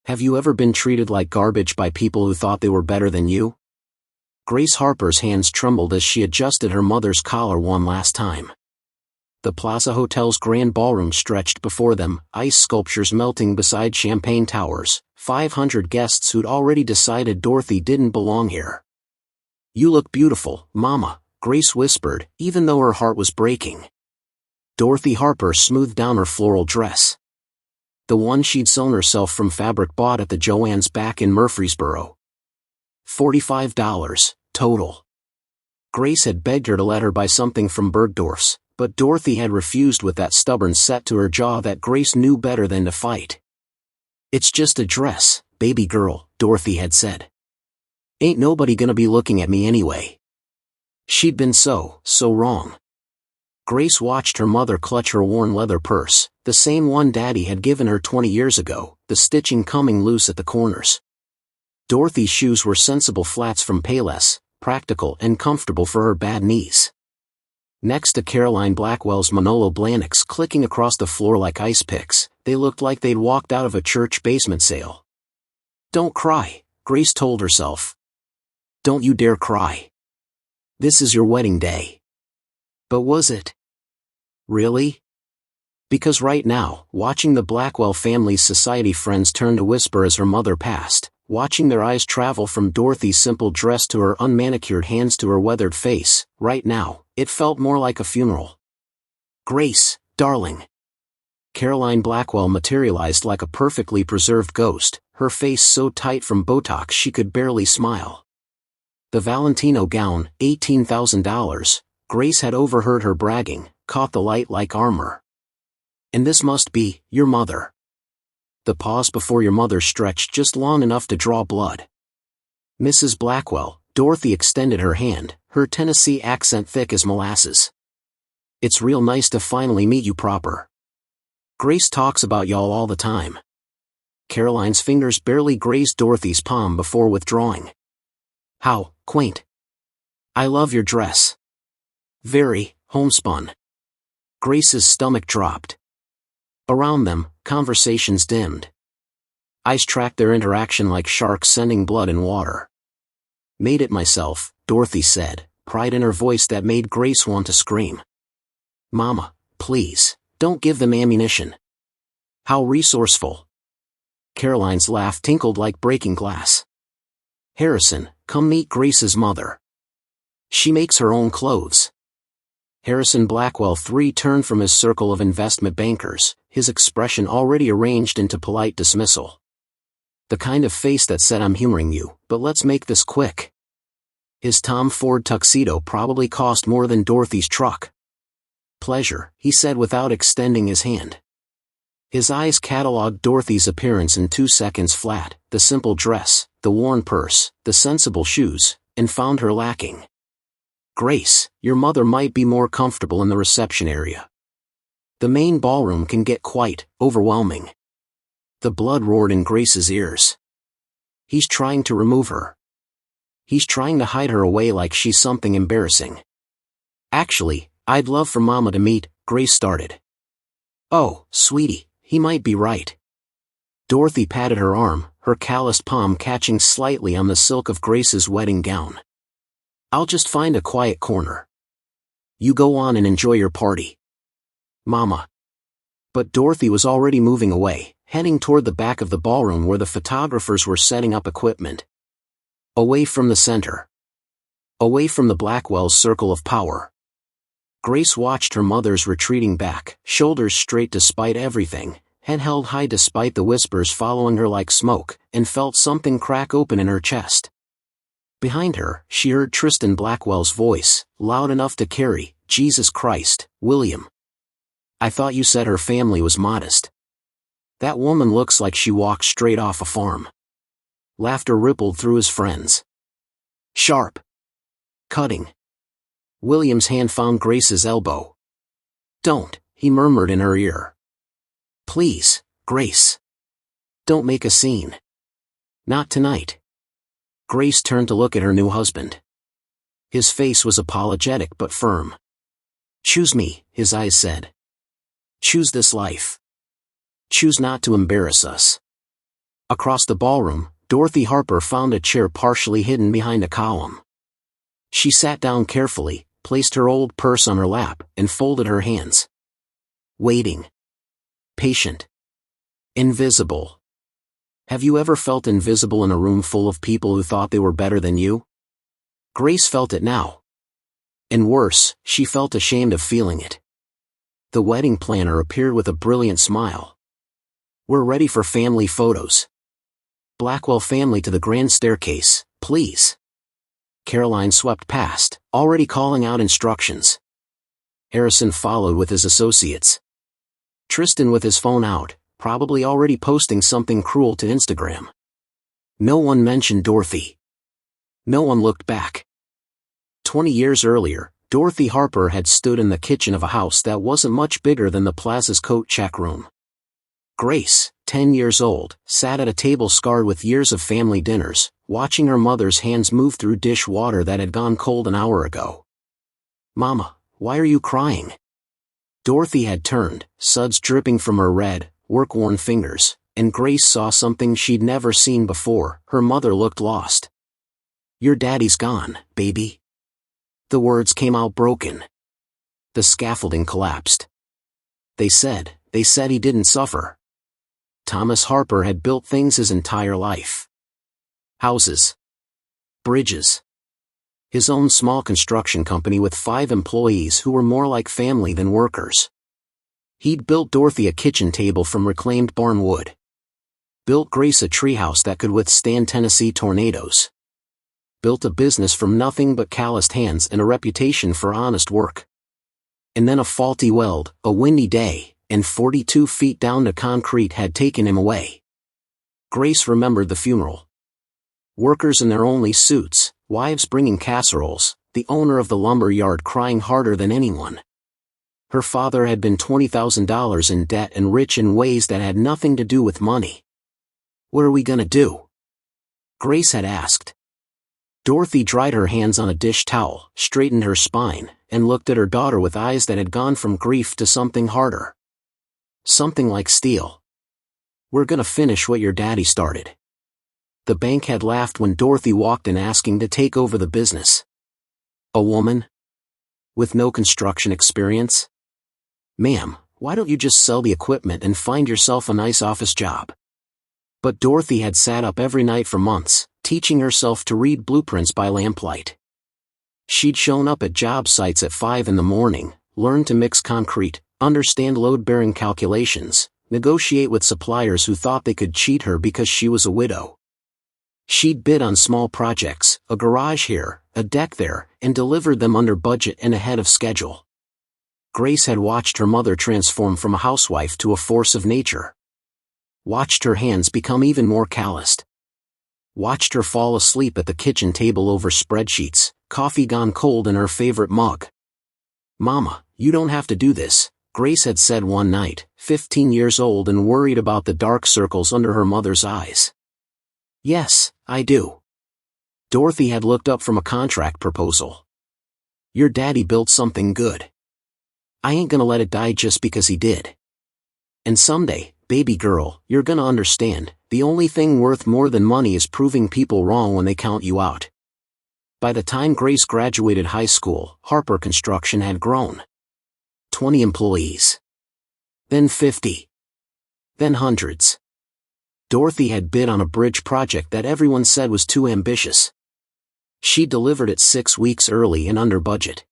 Have you ever been treated like garbage by people who thought they were better than you? Grace Harper's hands trembled as she adjusted her mother's collar one last time. The Plaza Hotel's grand ballroom stretched before them, ice sculptures melting beside champagne towers, 500 guests who'd already decided Dorothy didn't belong here. "You look beautiful, Mama," Grace whispered, even though her heart was breaking. Dorothy Harper smoothed down her floral dress. The one she'd sewn herself from fabric bought at the Joann's back in Murfreesboro. $45, total. Grace had begged her to let her buy something from Bergdorf's, but Dorothy had refused with that stubborn set to her jaw that Grace knew better than to fight. "It's just a dress, baby girl," Dorothy had said. "Ain't nobody gonna be looking at me anyway." She'd been so wrong. Grace watched her mother clutch her worn leather purse, the same one Daddy had given her 20 years ago, the stitching coming loose at the corners. Dorothy's shoes were sensible flats from Payless, practical and comfortable for her bad knees. Next to Caroline Blackwell's Manolo Blahniks clicking across the floor like ice picks, they looked like they'd walked out of a church basement sale. "Don't cry," Grace told herself. "Don't you dare cry. This is your wedding day." But was it? Really? Because right now, watching the Blackwell family's society friends turn to whisper as her mother passed, watching their eyes travel from Dorothy's simple dress to her unmanicured hands to her weathered face, right now, it felt more like a funeral. "Grace, darling." Caroline Blackwell materialized like a perfectly preserved ghost, her face so tight from Botox she could barely smile. The Valentino gown, $18,000, Grace had overheard her bragging, caught the light like armor. "And this must be your mother." The pause before your mother stretched just long enough to draw blood. "Mrs. Blackwell," Dorothy extended her hand, her Tennessee accent thick as molasses. "It's real nice to finally meet you proper. Grace talks about y'all all the time." Caroline's fingers barely grazed Dorothy's palm before withdrawing. "How quaint. I love your dress. Very homespun." Grace's stomach dropped. Around them, conversations dimmed. Eyes tracked their interaction like sharks sending blood and water. "Made it myself," Dorothy said, pride in her voice that made Grace want to scream. "Mama, please, don't give them ammunition." "How resourceful." Caroline's laugh tinkled like breaking glass. "Harrison, come meet Grace's mother. She makes her own clothes." Harrison Blackwell III turned from his circle of investment bankers, his expression already arranged into polite dismissal. The kind of face that said, "I'm humoring you, but let's make this quick." His Tom Ford tuxedo probably cost more than Dorothy's truck. "Pleasure," he said without extending his hand. His eyes catalogued Dorothy's appearance in 2 seconds flat, the simple dress, the worn purse, the sensible shoes, and found her lacking. "Grace, your mother might be more comfortable in the reception area. The main ballroom can get quite overwhelming." The blood roared in Grace's ears. He's trying to remove her. He's trying to hide her away like she's something embarrassing. "Actually, I'd love for Mama to meet," Grace started. "Oh, sweetie, he might be right." Dorothy patted her arm, her calloused palm catching slightly on the silk of Grace's wedding gown. "I'll just find a quiet corner. You go on and enjoy your party, Mama." But Dorothy was already moving away, heading toward the back of the ballroom where the photographers were setting up equipment. Away from the center. Away from the Blackwell's circle of power. Grace watched her mother's retreating back, shoulders straight despite everything, head held high despite the whispers following her like smoke, and felt something crack open in her chest. Behind her, she heard Tristan Blackwell's voice, loud enough to carry, "Jesus Christ, William. I thought you said her family was modest. That woman looks like she walked straight off a farm." Laughter rippled through his friends. Sharp. Cutting. William's hand found Grace's elbow. "Don't," he murmured in her ear. "Please, Grace. Don't make a scene. Not tonight." Grace turned to look at her new husband. His face was apologetic but firm. "Choose me," his eyes said. "Choose this life. Choose not to embarrass us." Across the ballroom, Dorothy Harper found a chair partially hidden behind a column. She sat down carefully, placed her old purse on her lap, and folded her hands. Waiting. Patient. Invisible. Have you ever felt invisible in a room full of people who thought they were better than you? Grace felt it now. And worse, she felt ashamed of feeling it. The wedding planner appeared with a brilliant smile. We're ready for family photos. Blackwell family to the grand staircase, please. Caroline swept past, already calling out instructions. Harrison followed with his associates. Tristan with his phone out, probably already posting something cruel to Instagram. No one mentioned Dorothy. No one looked back. 20 years earlier, Dorothy Harper had stood in the kitchen of a house that wasn't much bigger than the plaza's coat check room. Grace, 10 years old, sat at a table scarred with years of family dinners, watching her mother's hands move through dish water that had gone cold an hour ago. Mama, why are you crying? Dorothy had turned, suds dripping from her red, work-worn fingers, and Grace saw something she'd never seen before. Her mother looked lost. Your daddy's gone, baby. The words came out broken. The scaffolding collapsed. They said he didn't suffer. Thomas Harper had built things his entire life. Houses. Bridges. His own small construction company with 5 employees who were more like family than workers. He'd built Dorothy a kitchen table from reclaimed barn wood. Built Grace a treehouse that could withstand Tennessee tornadoes. Built a business from nothing but calloused hands and a reputation for honest work. And then a faulty weld, a windy day, and 42 feet down to concrete had taken him away. Grace remembered the funeral. Workers in their only suits, wives bringing casseroles, the owner of the lumber yard crying harder than anyone. Her father had been $20,000 in debt and rich in ways that had nothing to do with money. What are we gonna do? Grace had asked. Dorothy dried her hands on a dish towel, straightened her spine, and looked at her daughter with eyes that had gone from grief to something harder. Something like steel. We're gonna finish what your daddy started. The bank had laughed when Dorothy walked in asking to take over the business. A woman? With no construction experience? Ma'am, why don't you just sell the equipment and find yourself a nice office job? But Dorothy had sat up every night for months, teaching herself to read blueprints by lamplight. She'd shown up at job sites at 5 in the morning, learned to mix concrete, understand load-bearing calculations, negotiate with suppliers who thought they could cheat her because she was a widow. She'd bid on small projects, a garage here, a deck there, and delivered them under budget and ahead of schedule. Grace had watched her mother transform from a housewife to a force of nature. Watched her hands become even more calloused. Watched her fall asleep at the kitchen table over spreadsheets, coffee gone cold in her favorite mug. Mama, you don't have to do this, Grace had said one night, 15 years old and worried about the dark circles under her mother's eyes. Yes, I do. Dorothy had looked up from a contract proposal. Your daddy built something good. I ain't gonna let it die just because he did. And someday, baby girl, you're gonna understand, the only thing worth more than money is proving people wrong when they count you out. By the time Grace graduated high school, Harper Construction had grown. 20 employees. Then 50. Then hundreds. Dorothy had bid on a bridge project that everyone said was too ambitious. She delivered it 6 weeks early and under budget.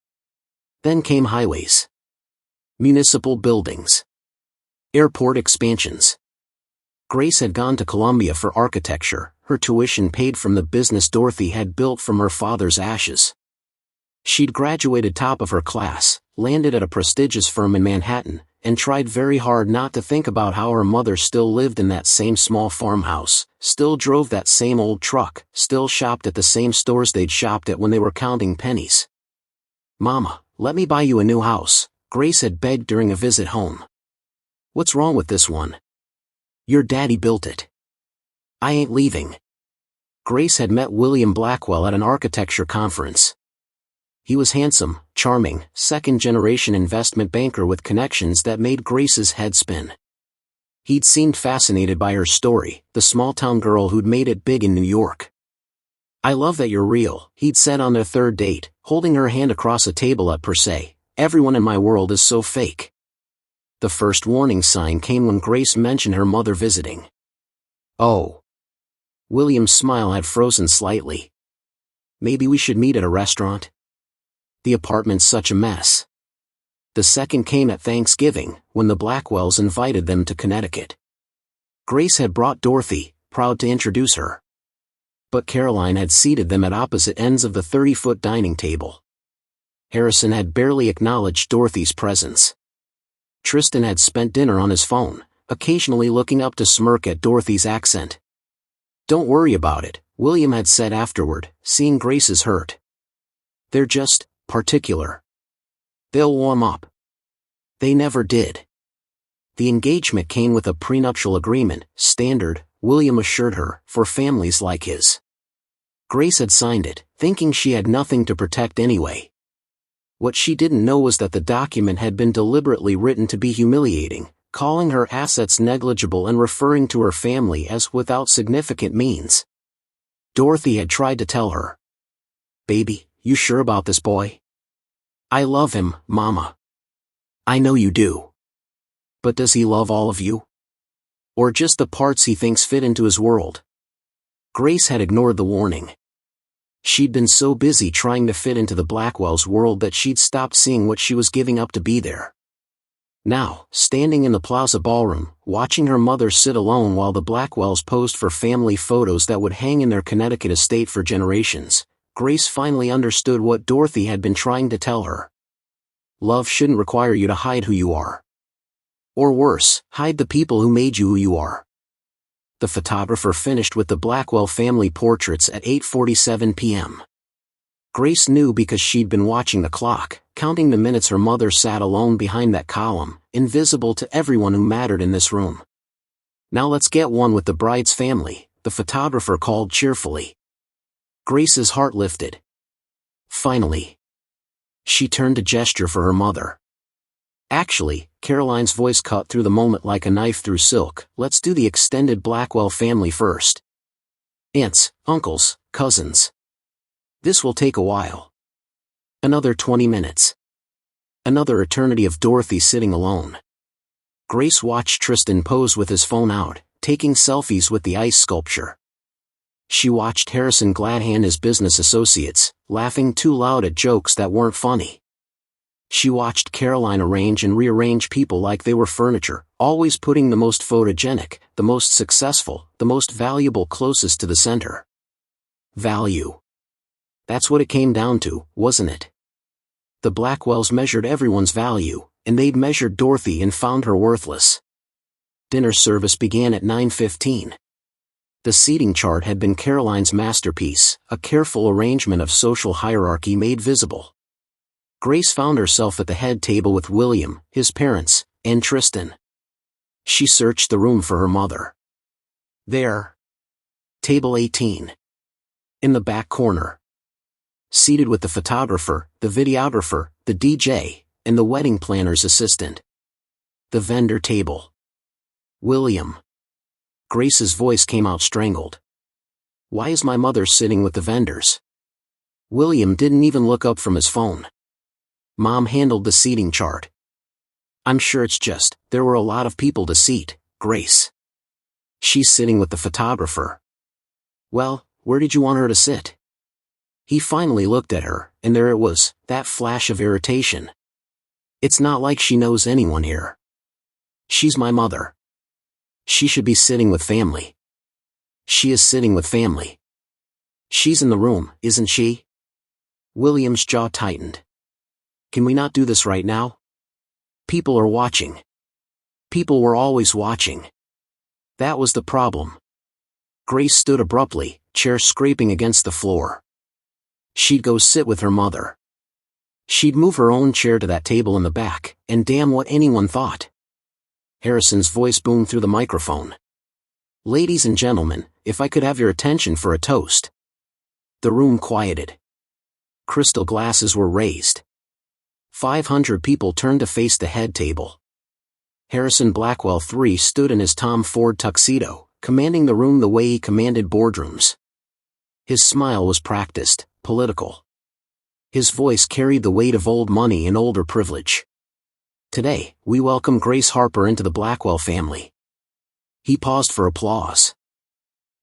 Then came highways. Municipal buildings. Airport expansions. Grace had gone to Columbia for architecture, her tuition paid from the business Dorothy had built from her father's ashes. She'd graduated top of her class, landed at a prestigious firm in Manhattan, and tried very hard not to think about how her mother still lived in that same small farmhouse, still drove that same old truck, still shopped at the same stores they'd shopped at when they were counting pennies. Mama, let me buy you a new house, Grace had begged during a visit home. What's wrong with this one? Your daddy built it. I ain't leaving. Grace had met William Blackwell at an architecture conference. He was handsome, charming, second-generation investment banker with connections that made Grace's head spin. He'd seemed fascinated by her story, the small-town girl who'd made it big in New York. "I love that you're real," he'd said on their third date, holding her hand across a table at per se. "Everyone in my world is so fake." The first warning sign came when Grace mentioned her mother visiting. "Oh." William's smile had frozen slightly. "Maybe we should meet at a restaurant? The apartment's such a mess." The second came at Thanksgiving, when the Blackwells invited them to Connecticut. Grace had brought Dorothy, proud to introduce her. But Caroline had seated them at opposite ends of the 30-foot dining table. Harrison had barely acknowledged Dorothy's presence. Tristan had spent dinner on his phone, occasionally looking up to smirk at Dorothy's accent. "Don't worry about it," William had said afterward, seeing Grace's hurt. "They're just particular. They'll warm up." They never did. The engagement came with a prenuptial agreement, standard, William assured her, for families like his. Grace had signed it, thinking she had nothing to protect anyway. What she didn't know was that the document had been deliberately written to be humiliating, calling her assets negligible and referring to her family as without significant means. Dorothy had tried to tell her. "Baby, you sure about this boy?" "I love him, Mama." "I know you do. But does he love all of you? Or just the parts he thinks fit into his world?" Grace had ignored the warning. She'd been so busy trying to fit into the Blackwells' world that she'd stopped seeing what she was giving up to be there. Now, standing in the Plaza Ballroom, watching her mother sit alone while the Blackwells posed for family photos that would hang in their Connecticut estate for generations, Grace finally understood what Dorothy had been trying to tell her. Love shouldn't require you to hide who you are. Or worse, hide the people who made you who you are. The photographer finished with the Blackwell family portraits at 8:47 p.m. Grace knew because she'd been watching the clock, counting the minutes her mother sat alone behind that column, invisible to everyone who mattered in this room. "Now let's get one with the bride's family," the photographer called cheerfully. Grace's heart lifted. Finally. She turned to gesture for her mother. "Actually," Caroline's voice cut through the moment like a knife through silk, "let's do the extended Blackwell family first. Aunts, uncles, cousins. This will take a while. Another 20 minutes. Another eternity of Dorothy sitting alone." Grace watched Tristan pose with his phone out, taking selfies with the ice sculpture. She watched Harrison glad-hand his business associates, laughing too loud at jokes that weren't funny. She watched Caroline arrange and rearrange people like they were furniture, always putting the most photogenic, the most successful, the most valuable closest to the center. Value. That's what it came down to, wasn't it? The Blackwells measured everyone's value, and they'd measured Dorothy and found her worthless. Dinner service began at 9:15. The seating chart had been Caroline's masterpiece, a careful arrangement of social hierarchy made visible. Grace found herself at the head table with William, his parents, and Tristan. She searched the room for her mother. There. Table 18. In the back corner. Seated with the photographer, the videographer, the DJ, and the wedding planner's assistant. The vendor table. William. Grace's voice came out strangled. "Why is my mother sitting with the vendors?" William didn't even look up from his phone. Mom handled the seating chart. "I'm sure it's just, there were a lot of people to seat, Grace. She's sitting with the photographer." "Well, where did you want her to sit?" He finally looked at her, and there it was, that flash of irritation. "It's not like she knows anyone here. She's my mother. She should be sitting with family. She is sitting with family. She's in the room, isn't she?" William's jaw tightened. "Can we not do this right now? People are watching. People were always watching." That was the problem. Grace stood abruptly, chair scraping against the floor. She'd go sit with her mother. She'd move her own chair to that table in the back, and damn what anyone thought. Harrison's voice boomed through the microphone. "Ladies and gentlemen, if I could have your attention for a toast." The room quieted. Crystal glasses were raised. 500 people turned to face the head table. Harrison Blackwell III stood in his Tom Ford tuxedo, commanding the room the way he commanded boardrooms. His smile was practiced, political. His voice carried the weight of old money and older privilege. Today, we welcome Grace Harper into the Blackwell family. He paused for applause.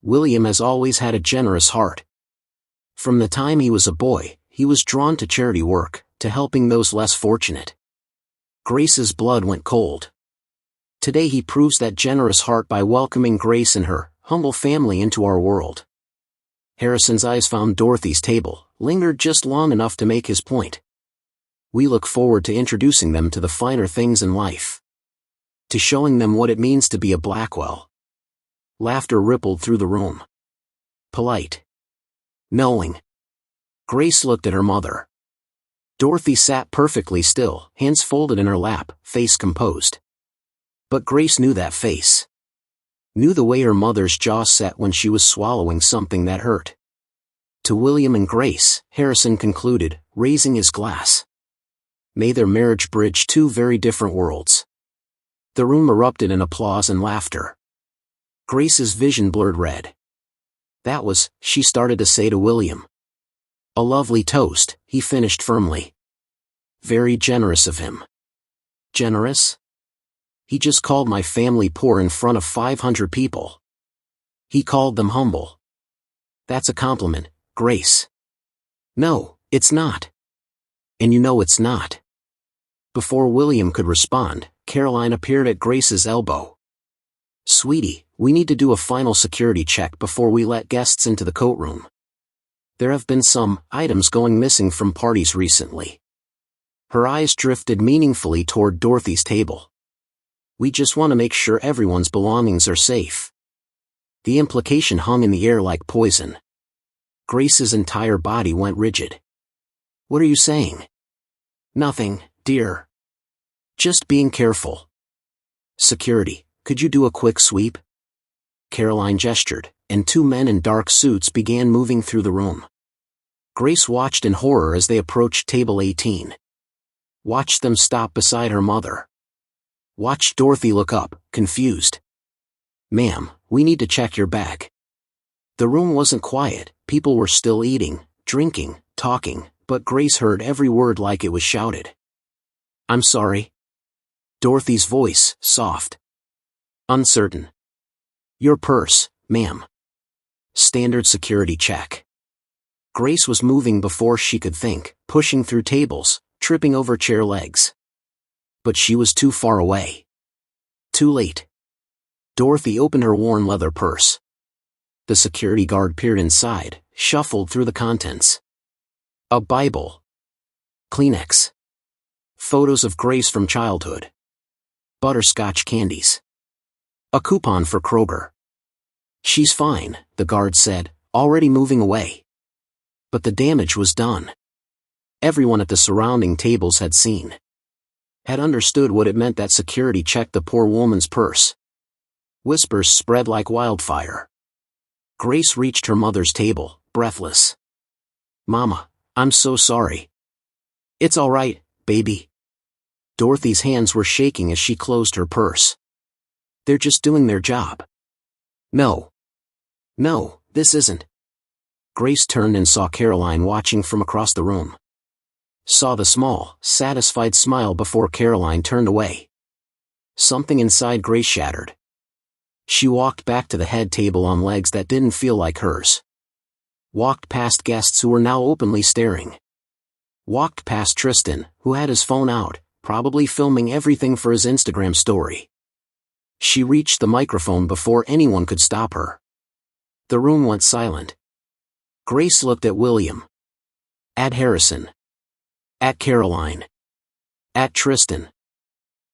William has always had a generous heart. From the time he was a boy, he was drawn to charity work, to helping those less fortunate. Grace's blood went cold. Today he proves that generous heart by welcoming Grace and her humble family into our world. Harrison's eyes found Dorothy's table, lingered just long enough to make his point. We look forward to introducing them to the finer things in life. To showing them what it means to be a Blackwell. Laughter rippled through the room. Polite. Knowing. Grace looked at her mother. Dorothy sat perfectly still, hands folded in her lap, face composed. But Grace knew that face. Knew the way her mother's jaw set when she was swallowing something that hurt. To William and Grace, Harrison concluded, raising his glass. May their marriage bridge two very different worlds. The room erupted in applause and laughter. Grace's vision blurred red. That was, she started to say to William. A lovely toast, he finished firmly. Very generous of him. Generous? He just called my family poor in front of 500 people. He called them humble. That's a compliment, Grace. No, it's not. And you know it's not. Before William could respond, Caroline appeared at Grace's elbow. Sweetie, we need to do a final security check before we let guests into the coat room. There have been some items going missing from parties recently. Her eyes drifted meaningfully toward Dorothy's table. We just want to make sure everyone's belongings are safe. The implication hung in the air like poison. Grace's entire body went rigid. What are you saying? Nothing, dear. Just being careful. Security, could you do a quick sweep? Caroline gestured, and two men in dark suits began moving through the room. Grace watched in horror as they approached table 18. Watched them stop beside her mother. Watched Dorothy look up, confused. Ma'am, we need to check your bag. The room wasn't quiet, people were still eating, drinking, talking, but Grace heard every word like it was shouted. I'm sorry. Dorothy's voice, soft. Uncertain. Your purse, ma'am. Standard security check. Grace was moving before she could think, pushing through tables, tripping over chair legs. But she was too far away. Too late. Dorothy opened her worn leather purse. The security guard peered inside, shuffled through the contents. A Bible. Kleenex. Photos of Grace from childhood. Butterscotch candies. A coupon for Kroger. She's fine, the guard said, already moving away. But the damage was done. Everyone at the surrounding tables had seen. Had understood what it meant that security checked the poor woman's purse. Whispers spread like wildfire. Grace reached her mother's table, breathless. Mama, I'm so sorry. It's all right, baby. Dorothy's hands were shaking as she closed her purse. They're just doing their job. No. No, this isn't. Grace turned and saw Caroline watching from across the room. Saw the small, satisfied smile before Caroline turned away. Something inside Grace shattered. She walked back to the head table on legs that didn't feel like hers. Walked past guests who were now openly staring. Walked past Tristan, who had his phone out, probably filming everything for his Instagram story. She reached the microphone before anyone could stop her. The room went silent. Grace looked at William. At Harrison. At Caroline. At Tristan.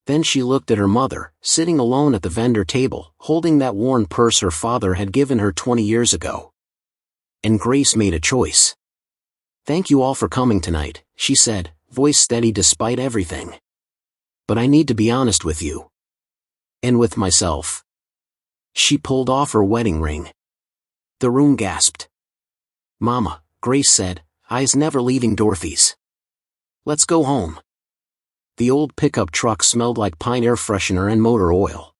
Then she looked at her mother, sitting alone at the vendor table, holding that worn purse her father had given her 20 years ago. And Grace made a choice. Thank you all for coming tonight, she said, voice steady despite everything. But I need to be honest with you. And with myself. She pulled off her wedding ring. The room gasped. Mama, Grace said, eyes never leaving Dorothy's. Let's go home. The old pickup truck smelled like pine air freshener and motor oil.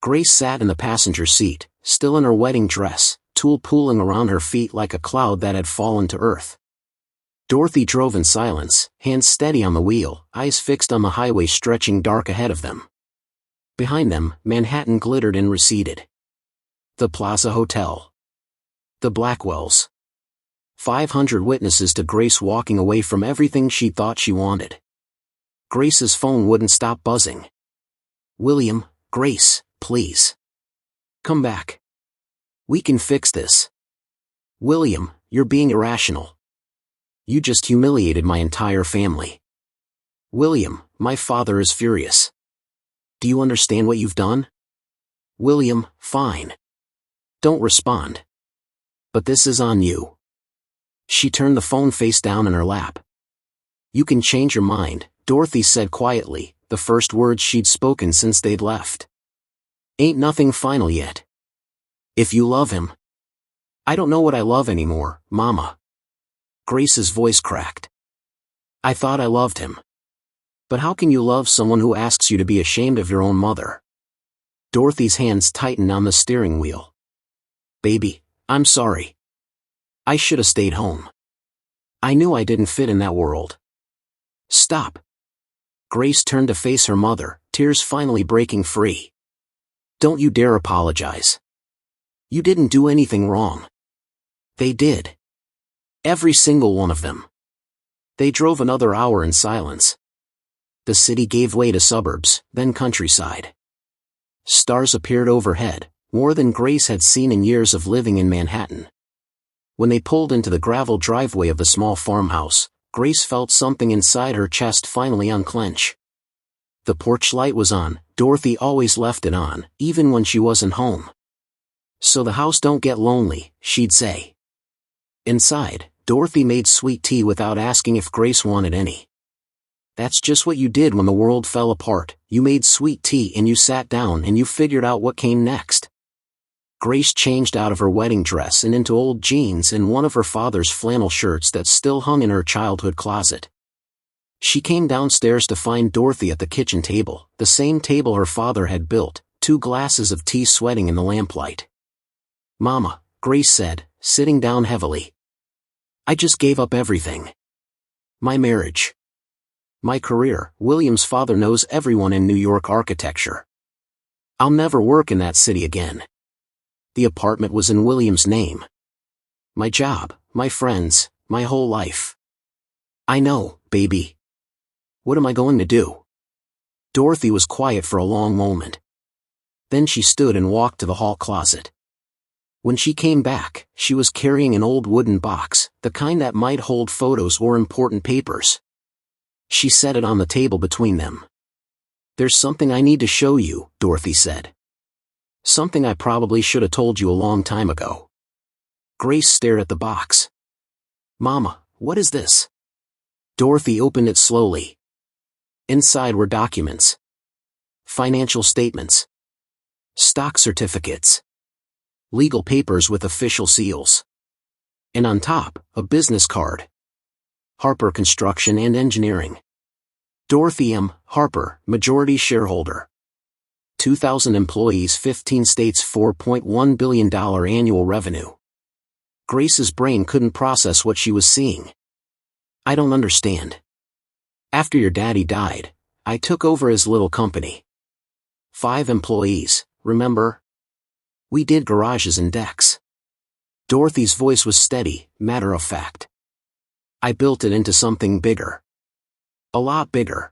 Grace sat in the passenger seat, still in her wedding dress, tulle pooling around her feet like a cloud that had fallen to earth. Dorothy drove in silence, hands steady on the wheel, eyes fixed on the highway stretching dark ahead of them. Behind them, Manhattan glittered and receded. The Plaza Hotel. The Blackwells. 500 witnesses to Grace walking away from everything she thought she wanted. Grace's phone wouldn't stop buzzing. William, Grace, please. Come back. We can fix this. William, you're being irrational. You just humiliated my entire family. William, my father is furious. Do you understand what you've done? William, fine. Don't respond. But this is on you. She turned the phone face down in her lap. You can change your mind, Dorothy said quietly, the first words she'd spoken since they'd left. Ain't nothing final yet. If you love him. I don't know what I love anymore, Mama. Grace's voice cracked. I thought I loved him. But how can you love someone who asks you to be ashamed of your own mother? Dorothy's hands tightened on the steering wheel. Baby, I'm sorry. I should have stayed home. I knew I didn't fit in that world. Stop. Grace turned to face her mother, tears finally breaking free. Don't you dare apologize. You didn't do anything wrong. They did. Every single one of them. They drove another hour in silence. The city gave way to suburbs, then countryside. Stars appeared overhead, more than Grace had seen in years of living in Manhattan. When they pulled into the gravel driveway of the small farmhouse, Grace felt something inside her chest finally unclench. The porch light was on. Dorothy always left it on, even when she wasn't home. So the house don't get lonely, she'd say. Inside, Dorothy made sweet tea without asking if Grace wanted any. That's just what you did when the world fell apart. You made sweet tea and you sat down and you figured out what came next. Grace changed out of her wedding dress and into old jeans and one of her father's flannel shirts that still hung in her childhood closet. She came downstairs to find Dorothy at the kitchen table, the same table her father had built, 2 glasses of tea sweating in the lamplight. Mama, Grace said, sitting down heavily. I just gave up everything. My marriage. My career. William's father knows everyone in New York architecture. I'll never work in that city again. The apartment was in William's name. My job, my friends, my whole life. I know, baby. What am I going to do? Dorothy was quiet for a long moment. Then she stood and walked to the hall closet. When she came back, she was carrying an old wooden box, the kind that might hold photos or important papers. She set it on the table between them. There's something I need to show you, Dorothy said. Something I probably should have told you a long time ago. Grace stared at the box. Mama, what is this? Dorothy opened it slowly. Inside were documents. Financial statements. Stock certificates. Legal papers with official seals. And on top, a business card. Harper Construction and Engineering. Dorothy M. Harper, majority shareholder. 2,000 employees, 15 states, $4.1 billion annual revenue. Grace's brain couldn't process what she was seeing. I don't understand. After your daddy died, I took over his little company. 5 employees, remember? We did garages and decks. Dorothy's voice was steady, matter of fact. I built it into something bigger. A lot bigger.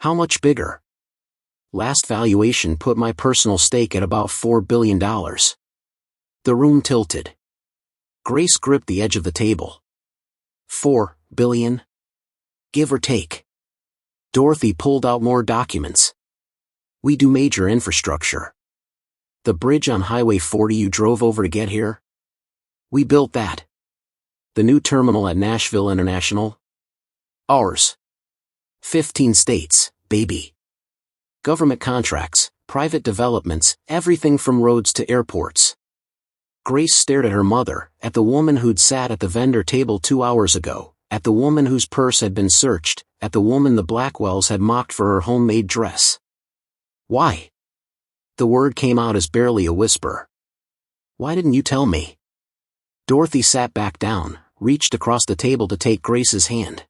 How much bigger? Last valuation put my personal stake at about $4 billion. The room tilted. Grace gripped the edge of the table. 4 billion? Give or take. Dorothy pulled out more documents. We do major infrastructure. The bridge on Highway 40 you drove over to get here? We built that. The new terminal at Nashville International? Ours. 15 states, baby. Government contracts, private developments, everything from roads to airports. Grace stared at her mother, at the woman who'd sat at the vendor table 2 hours ago, at the woman whose purse had been searched, at the woman the Blackwells had mocked for her homemade dress. Why? The word came out as barely a whisper. Why didn't you tell me? Dorothy sat back down, reached across the table to take Grace's hand.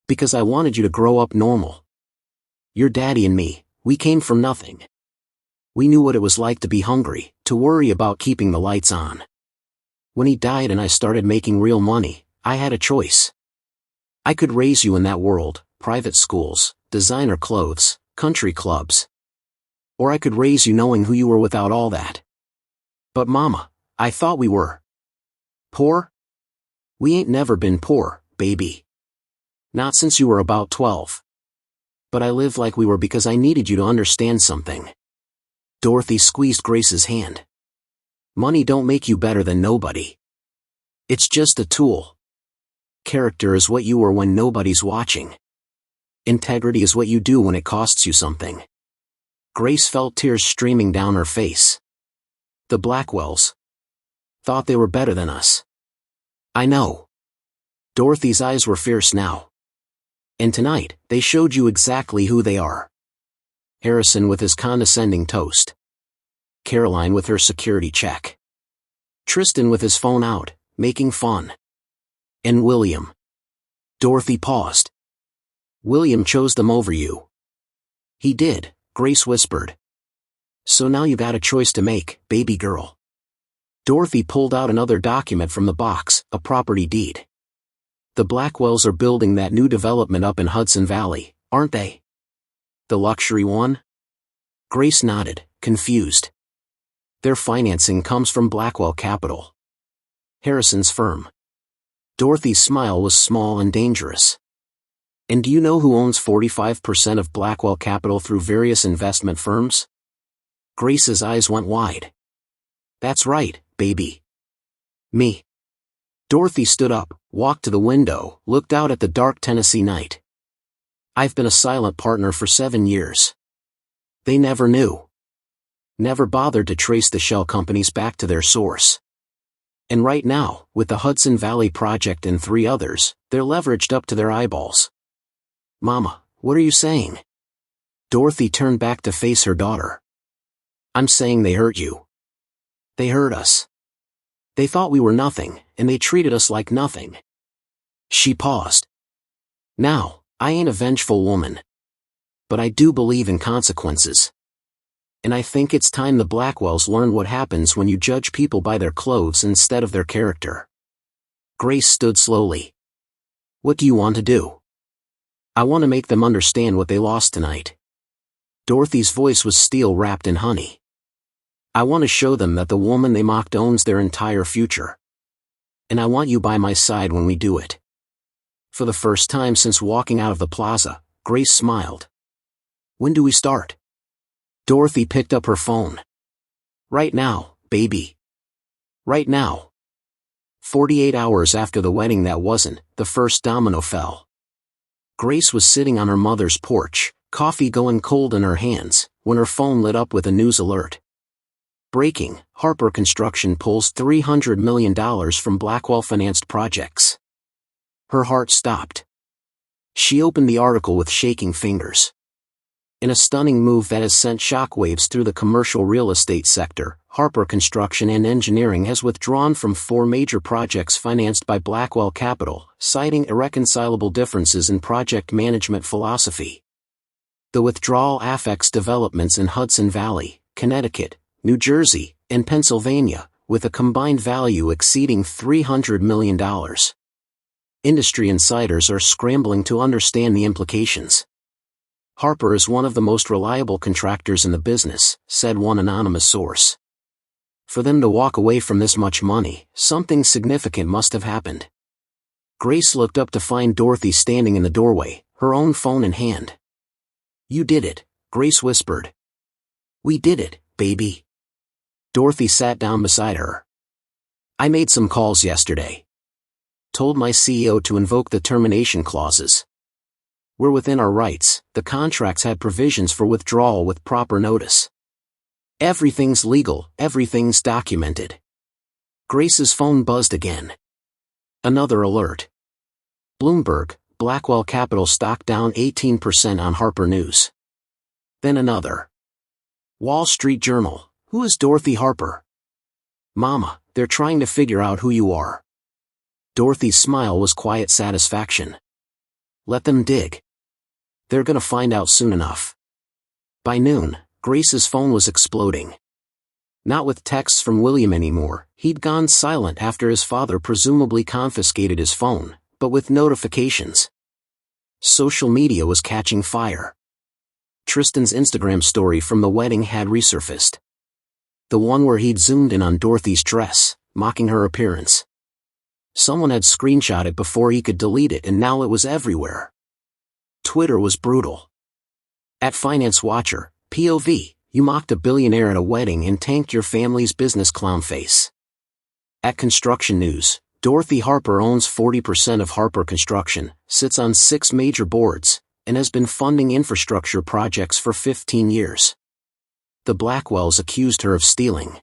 Because I wanted you to grow up normal. Your daddy and me, we came from nothing. We knew what it was like to be hungry, to worry about keeping the lights on. When he died and I started making real money, I had a choice. I could raise you in that world, private schools, designer clothes, country clubs. Or I could raise you knowing who you were without all that. But Mama, I thought we were poor? We ain't never been poor, baby. Not since you were about 12. But I lived like we were because I needed you to understand something. Dorothy squeezed Grace's hand. Money don't make you better than nobody. It's just a tool. Character is what you are when nobody's watching. Integrity is what you do when it costs you something. Grace felt tears streaming down her face. The Blackwells thought they were better than us. I know. Dorothy's eyes were fierce now. And tonight, they showed you exactly who they are. Harrison with his condescending toast. Caroline with her security check. Tristan with his phone out, making fun. And William. Dorothy paused. William chose them over you. He did, Grace whispered. So now you got a choice to make, baby girl. Dorothy pulled out another document from the box, a property deed. The Blackwells are building that new development up in Hudson Valley, aren't they? The luxury one? Grace nodded, confused. Their financing comes from Blackwell Capital, Harrison's firm. Dorothy's smile was small and dangerous. And do you know who owns 45% of Blackwell Capital through various investment firms? Grace's eyes went wide. That's right, baby. Me. Dorothy stood up, walked to the window, looked out at the dark Tennessee night. I've been a silent partner for 7 years. They never knew. Never bothered to trace the shell companies back to their source. And right now, with the Hudson Valley Project and 3 others, they're leveraged up to their eyeballs. Mama, what are you saying? Dorothy turned back to face her daughter. I'm saying they hurt you. They hurt us. They thought we were nothing, and they treated us like nothing. She paused. Now, I ain't a vengeful woman. But I do believe in consequences. And I think it's time the Blackwells learned what happens when you judge people by their clothes instead of their character. Grace stood slowly. What do you want to do? I want to make them understand what they lost tonight. Dorothy's voice was steel wrapped in honey. I want to show them that the woman they mocked owns their entire future. And I want you by my side when we do it. For the first time since walking out of the plaza, Grace smiled. When do we start? Dorothy picked up her phone. Right now, baby. Right now. 48 hours after the wedding that wasn't, the first domino fell. Grace was sitting on her mother's porch, coffee going cold in her hands, when her phone lit up with a news alert. Breaking, Harper Construction pulls $300 million from Blackwell-financed projects. Her heart stopped. She opened the article with shaking fingers. In a stunning move that has sent shockwaves through the commercial real estate sector, Harper Construction and Engineering has withdrawn from 4 major projects financed by Blackwell Capital, citing irreconcilable differences in project management philosophy. The withdrawal affects developments in Hudson Valley, Connecticut, New Jersey, and Pennsylvania, with a combined value exceeding $300 million. Industry insiders are scrambling to understand the implications. Harper is one of the most reliable contractors in the business, said one anonymous source. For them to walk away from this much money, something significant must have happened. Grace looked up to find Dorothy standing in the doorway, her own phone in hand. You did it, Grace whispered. We did it, baby. Dorothy sat down beside her. I made some calls yesterday. Told my CEO to invoke the termination clauses. We're within our rights, the contracts had provisions for withdrawal with proper notice. Everything's legal, everything's documented. Grace's phone buzzed again. Another alert. Bloomberg, Blackwell Capital stock down 18% on Harper News. Then another. Wall Street Journal, who is Dorothy Harper? Mama, they're trying to figure out who you are. Dorothy's smile was quiet satisfaction. Let them dig. They're gonna find out soon enough. By noon, Grace's phone was exploding. Not with texts from William anymore, he'd gone silent after his father presumably confiscated his phone, but with notifications. Social media was catching fire. Tristan's Instagram story from the wedding had resurfaced. The one where he'd zoomed in on Dorothy's dress, mocking her appearance. Someone had screenshot it before he could delete it and now it was everywhere. Twitter was brutal. At Finance Watcher, POV, you mocked a billionaire at a wedding and tanked your family's business clown face. At Construction News, Dorothy Harper owns 40% of Harper Construction, sits on 6 major boards, and has been funding infrastructure projects for 15 years. The Blackwells accused her of stealing.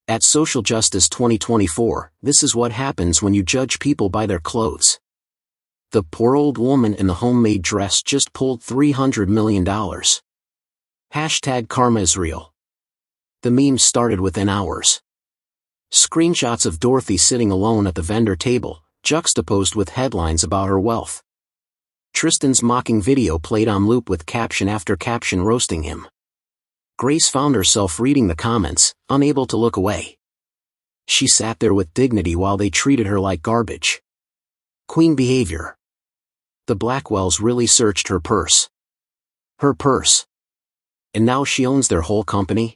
At Social Justice 2024, this is what happens when you judge people by their clothes. The poor old woman in the homemade dress just pulled $300 million. Hashtag karma is real. The meme started within hours. Screenshots of Dorothy sitting alone at the vendor table, juxtaposed with headlines about her wealth. Tristan's mocking video played on loop with caption after caption roasting him. Grace found herself reading the comments, unable to look away. She sat there with dignity while they treated her like garbage. Queen behavior. The Blackwells really searched her purse. Her purse. And now she owns their whole company?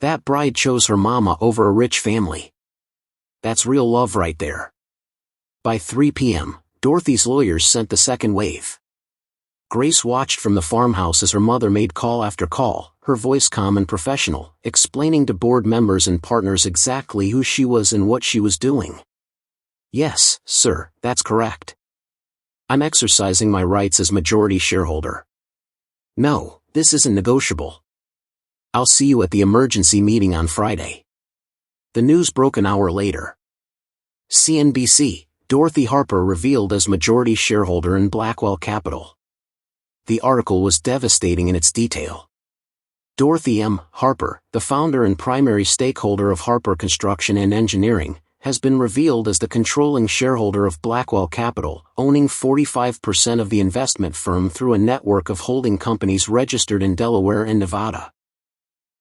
That bride chose her mama over a rich family. That's real love right there. By 3 p.m., Dorothy's lawyers sent the second wave. Grace watched from the farmhouse as her mother made call after call, her voice calm and professional, explaining to board members and partners exactly who she was and what she was doing. Yes, sir, that's correct. I'm exercising my rights as majority shareholder. No, this isn't negotiable. I'll see you at the emergency meeting on Friday. The news broke an hour later. CNBC, Dorothy Harper revealed as majority shareholder in Blackwell Capital. The article was devastating in its detail. Dorothy M. Harper, the founder and primary stakeholder of Harper Construction and Engineering, has been revealed as the controlling shareholder of Blackwell Capital, owning 45% of the investment firm through a network of holding companies registered in Delaware and Nevada.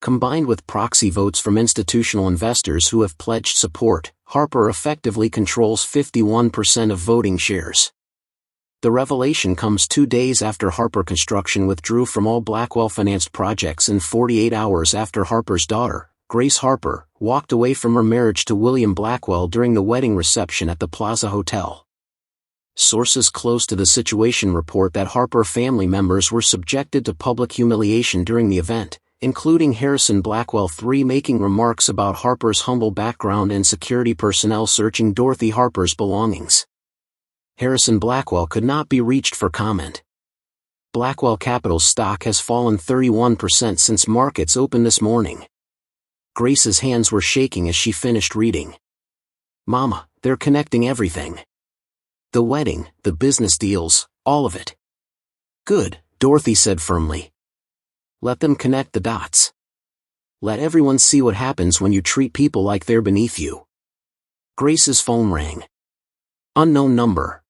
Combined with proxy votes from institutional investors who have pledged support, Harper effectively controls 51% of voting shares. The revelation comes 2 days after Harper Construction withdrew from all Blackwell-financed projects and 48 hours after Harper's daughter, Grace Harper, walked away from her marriage to William Blackwell during the wedding reception at the Plaza Hotel. Sources close to the situation report that Harper family members were subjected to public humiliation during the event, including Harrison Blackwell III making remarks about Harper's humble background and security personnel searching Dorothy Harper's belongings. Harrison Blackwell could not be reached for comment. Blackwell Capital's stock has fallen 31% since markets opened this morning. Grace's hands were shaking as she finished reading. Mama, they're connecting everything. The wedding, the business deals, all of it. Good, Dorothy said firmly. Let them connect the dots. Let everyone see what happens when you treat people like they're beneath you. Grace's phone rang. Unknown number.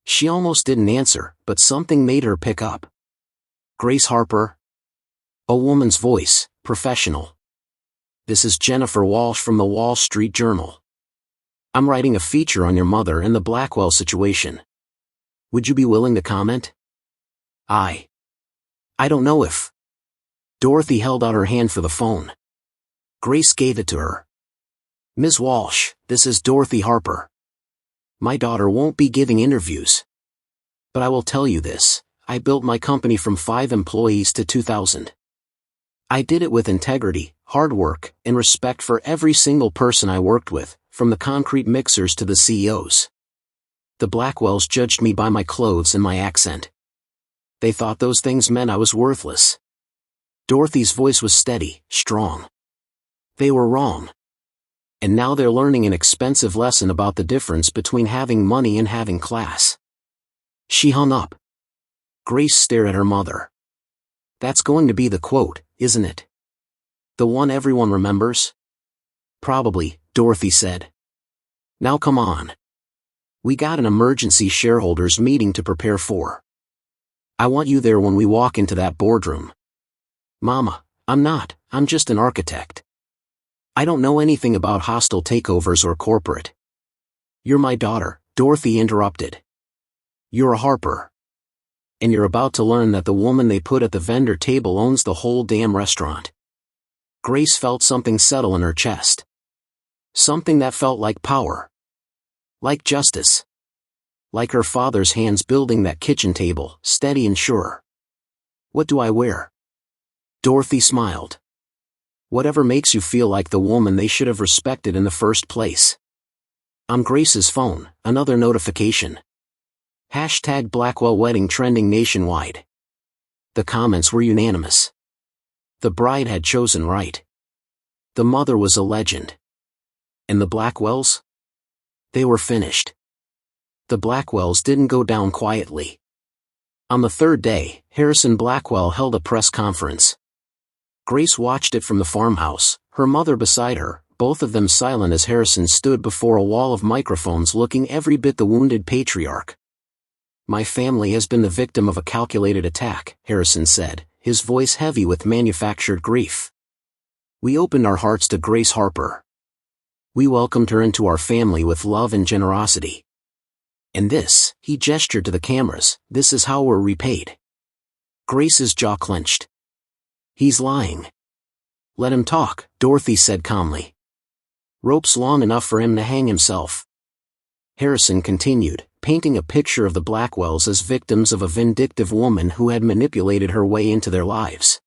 She almost didn't answer, but something made her pick up. Grace Harper? A woman's voice, professional. This is Jennifer Walsh from the Wall Street Journal. I'm writing a feature on your mother and the Blackwell situation. Would you be willing to comment? I don't know if. Dorothy held out her hand for the phone. Grace gave it to her. Ms. Walsh, this is Dorothy Harper. My daughter won't be giving interviews. But I will tell you this, I built my company from 5 employees to 2,000. I did it with integrity, hard work, and respect for every single person I worked with, from the concrete mixers to the CEOs. The Blackwells judged me by my clothes and my accent. They thought those things meant I was worthless. Dorothy's voice was steady, strong. They were wrong. And now they're learning an expensive lesson about the difference between having money and having class. She hung up. Grace stared at her mother. That's going to be the quote, isn't it? The one everyone remembers? Probably, Dorothy said. Now come on. We got an emergency shareholders meeting to prepare for. I want you there when we walk into that boardroom. Mama, I'm just an architect. I don't know anything about hostile takeovers or corporate. You're my daughter, Dorothy interrupted. You're a Harper. And you're about to learn that the woman they put at the vendor table owns the whole damn restaurant. Grace felt something settle in her chest. Something that felt like power. Like justice. Like her father's hands building that kitchen table, steady and sure. What do I wear? Dorothy smiled. Whatever makes you feel like the woman they should have respected in the first place. On Grace's phone, another notification. #Blackwell wedding trending nationwide. The comments were unanimous. The bride had chosen right. The mother was a legend. And the Blackwells? They were finished. The Blackwells didn't go down quietly. On the third day, Harrison Blackwell held a press conference. Grace watched it from the farmhouse, her mother beside her, both of them silent as Harrison stood before a wall of microphones looking every bit the wounded patriarch. My family has been the victim of a calculated attack, Harrison said, his voice heavy with manufactured grief. We opened our hearts to Grace Harper. We welcomed her into our family with love and generosity. And this, he gestured to the cameras, this is how we're repaid. Grace's jaw clenched. He's lying. Let him talk, Dorothy said calmly. Rope's long enough for him to hang himself. Harrison continued, painting a picture of the Blackwells as victims of a vindictive woman who had manipulated her way into their lives.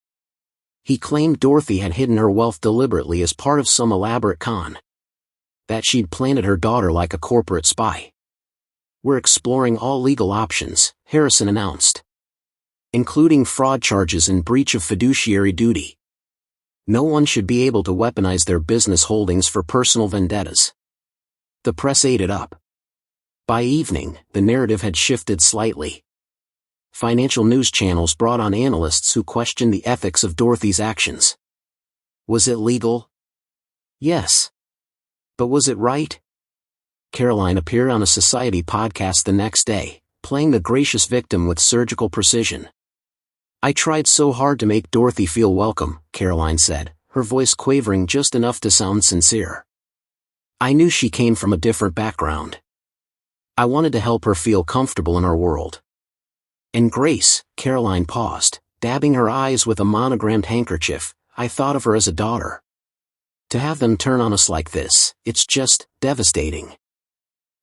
He claimed Dorothy had hidden her wealth deliberately as part of some elaborate con. That she'd planted her daughter like a corporate spy. We're exploring all legal options, Harrison announced. Including fraud charges and breach of fiduciary duty. No one should be able to weaponize their business holdings for personal vendettas. The press ate it up. By evening, the narrative had shifted slightly. Financial news channels brought on analysts who questioned the ethics of Dorothy's actions. Was it legal? Yes. But was it right? Caroline appeared on a Society podcast the next day, playing the gracious victim with surgical precision. I tried so hard to make Dorothy feel welcome, Caroline said, her voice quavering just enough to sound sincere. I knew she came from a different background. I wanted to help her feel comfortable in our world. And Grace, Caroline paused, dabbing her eyes with a monogrammed handkerchief, I thought of her as a daughter. To have them turn on us like this, it's just devastating.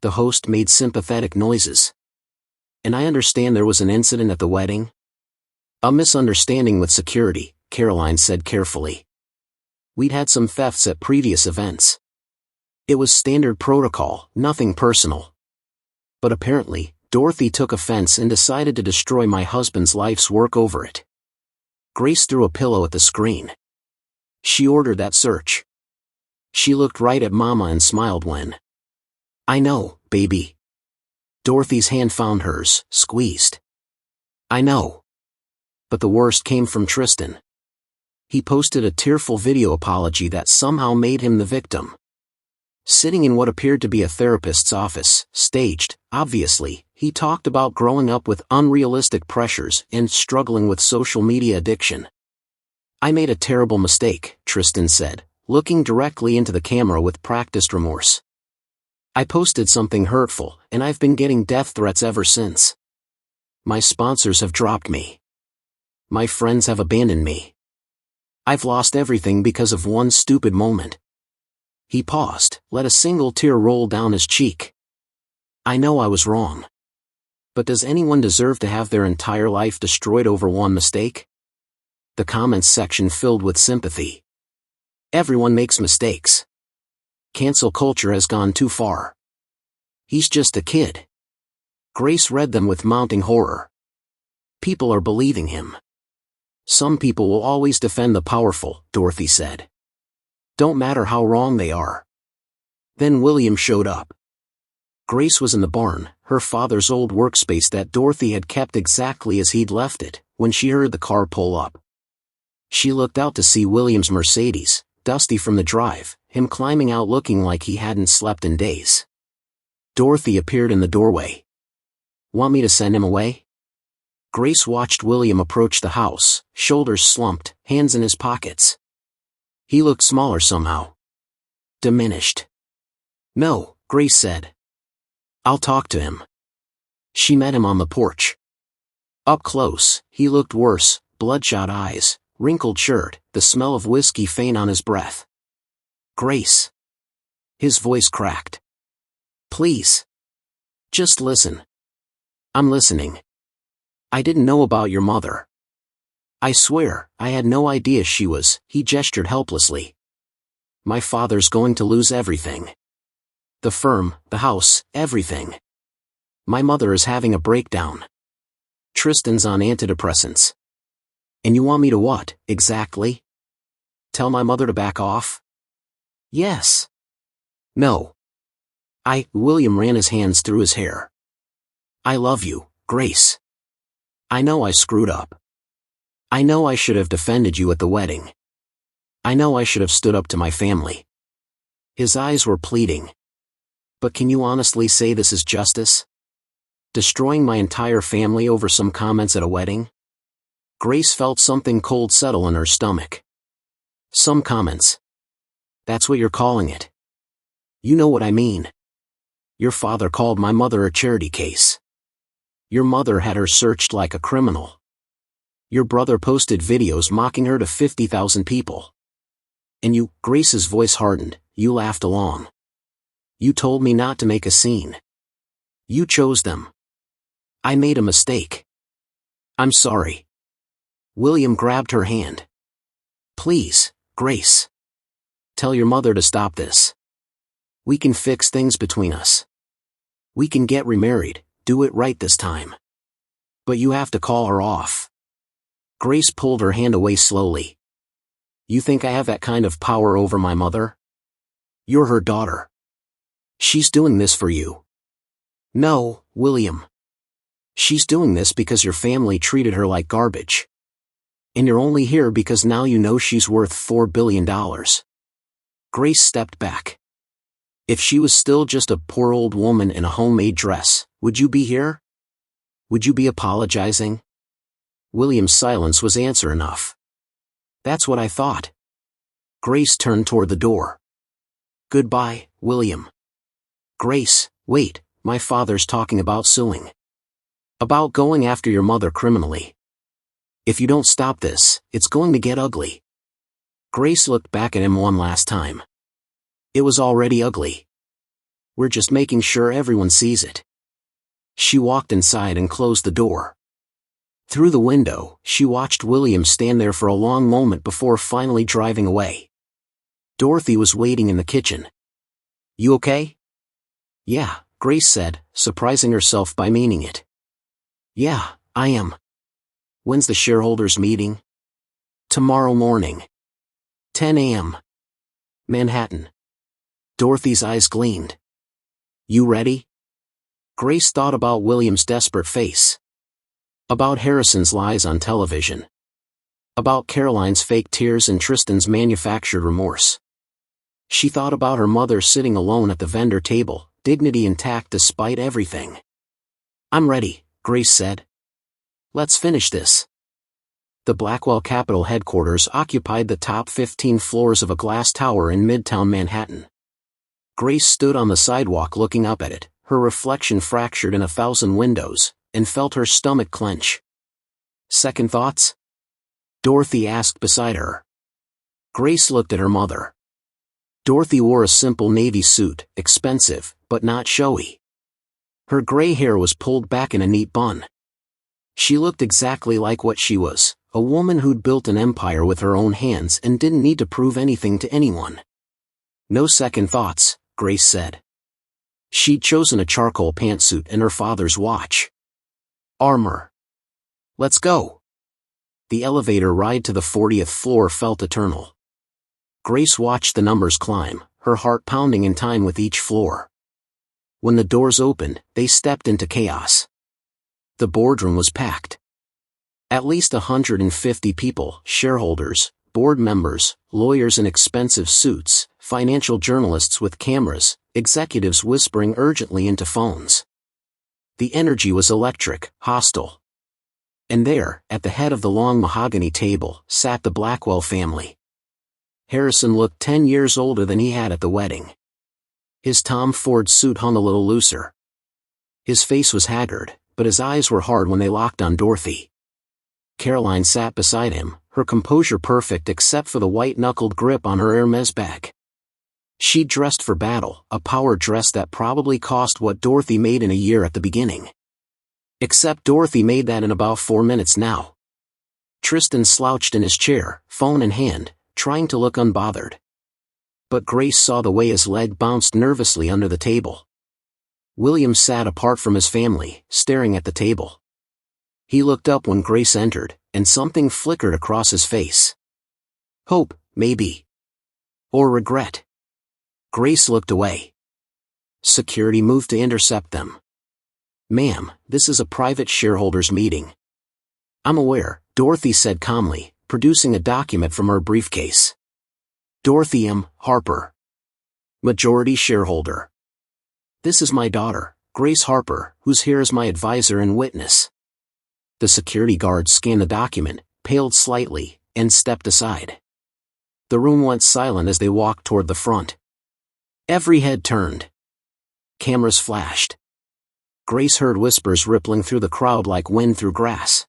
The host made sympathetic noises. And I understand there was an incident at the wedding? A misunderstanding with security, Caroline said carefully. We'd had some thefts at previous events. It was standard protocol, nothing personal. But apparently, Dorothy took offense and decided to destroy my husband's life's work over it. Grace threw a pillow at the screen. She ordered that search. She looked right at Mama and smiled when. I know, baby. Dorothy's hand found hers, squeezed. I know. But the worst came from Tristan. He posted a tearful video apology that somehow made him the victim. Sitting in what appeared to be a therapist's office, staged, obviously, he talked about growing up with unrealistic pressures and struggling with social media addiction. I made a terrible mistake, Tristan said, looking directly into the camera with practiced remorse. I posted something hurtful, and I've been getting death threats ever since. My sponsors have dropped me. My friends have abandoned me. I've lost everything because of one stupid moment. He paused, let a single tear roll down his cheek. I know I was wrong. But does anyone deserve to have their entire life destroyed over one mistake? The comments section filled with sympathy. Everyone makes mistakes. Cancel culture has gone too far. He's just a kid. Grace read them with mounting horror. People are believing him. Some people will always defend the powerful, Dorothy said. Don't matter how wrong they are. Then William showed up. Grace was in the barn, her father's old workspace that Dorothy had kept exactly as he'd left it, when she heard the car pull up. She looked out to see William's Mercedes, dusty from the drive, him climbing out looking like he hadn't slept in days. Dorothy appeared in the doorway. "Want me to send him away?" Grace watched William approach the house, shoulders slumped, hands in his pockets. He looked smaller somehow. Diminished. "No," Grace said. "I'll talk to him." She met him on the porch. Up close, he looked worse, bloodshot eyes, wrinkled shirt, the smell of whiskey faint on his breath. "Grace." His voice cracked. "Please. Just listen." "I'm listening. I didn't know about your mother. I swear, I had no idea she was," he gestured helplessly. "My father's going to lose everything. The firm, the house, everything. My mother is having a breakdown. Tristan's on antidepressants. And you want me to what, exactly? Tell my mother to back off?" "Yes." "No. William ran his hands through his hair. "I love you, Grace. I know I screwed up. I know I should have defended you at the wedding. I know I should have stood up to my family." His eyes were pleading. "But can you honestly say this is justice? Destroying my entire family over some comments at a wedding?" Grace felt something cold settle in her stomach. "Some comments. That's what you're calling it. You know what I mean. Your father called my mother a charity case. Your mother had her searched like a criminal. Your brother posted videos mocking her to 50,000 people. And you," Grace's voice hardened, "you laughed along. You told me not to make a scene. You chose them. I made a mistake. I'm sorry." William grabbed her hand. "Please, Grace. Tell your mother to stop this. We can fix things between us. We can get remarried, do it right this time. But you have to call her off." Grace pulled her hand away slowly. "You think I have that kind of power over my mother? You're her daughter. She's doing this for you." "No, William. She's doing this because your family treated her like garbage. And you're only here because now you know she's worth $4 billion. Grace stepped back. "If she was still just a poor old woman in a homemade dress, would you be here? Would you be apologizing?" William's silence was answer enough. "That's what I thought." Grace turned toward the door. "Goodbye, William." "Grace, wait, my father's talking about suing. About going after your mother criminally. If you don't stop this, it's going to get ugly." Grace looked back at him one last time. It was already ugly. "We're just making sure everyone sees it." She walked inside and closed the door. Through the window, she watched William stand there for a long moment before finally driving away. Dorothy was waiting in the kitchen. "You okay?" "Yeah," Grace said, surprising herself by meaning it. "Yeah, I am." "When's the shareholders' meeting?" "Tomorrow morning. 10 a.m. Manhattan." Dorothy's eyes gleamed. "You ready?" Grace thought about William's desperate face. About Harrison's lies on television. About Caroline's fake tears and Tristan's manufactured remorse. She thought about her mother sitting alone at the vendor table, dignity intact despite everything. "I'm ready," Grace said. "Let's finish this." The Blackwell Capital headquarters occupied the top 15 floors of a glass tower in Midtown Manhattan. Grace stood on the sidewalk looking up at it, her reflection fractured in 1,000 windows, and felt her stomach clench. "Second thoughts?" Dorothy asked beside her. Grace looked at her mother. Dorothy wore a simple navy suit, expensive, but not showy. Her gray hair was pulled back in a neat bun. She looked exactly like what she was, a woman who'd built an empire with her own hands and didn't need to prove anything to anyone. "No second thoughts," Grace said. She'd chosen a charcoal pantsuit and her father's watch. "Armor. Let's go." The elevator ride to the 40th floor felt eternal. Grace watched the numbers climb, her heart pounding in time with each floor. When the doors opened, they stepped into chaos. The boardroom was packed. At least 150 people, shareholders, board members, lawyers in expensive suits, financial journalists with cameras, executives whispering urgently into phones. The energy was electric, hostile. And there, at the head of the long mahogany table, sat the Blackwell family. Harrison looked 10 years older than he had at the wedding. His Tom Ford suit hung a little looser. His face was haggard, but his eyes were hard when they locked on Dorothy. Caroline sat beside him, her composure perfect except for the white-knuckled grip on her Hermes bag. She'd dressed for battle, a power dress that probably cost what Dorothy made in a year at the beginning. Except Dorothy made that in about 4 minutes now. Tristan slouched in his chair, phone in hand, trying to look unbothered. But Grace saw the way his leg bounced nervously under the table. William sat apart from his family, staring at the table. He looked up when Grace entered, and something flickered across his face. Hope, maybe. Or regret. Grace looked away. Security moved to intercept them. "Ma'am, this is a private shareholders meeting." "I'm aware," Dorothy said calmly, producing a document from her briefcase. "Dorothy M. Harper. Majority shareholder. This is my daughter, Grace Harper, who's here as my advisor and witness." The security guard scanned the document, paled slightly, and stepped aside. The room went silent as they walked toward the front. Every head turned. Cameras flashed. Grace heard whispers rippling through the crowd like wind through grass.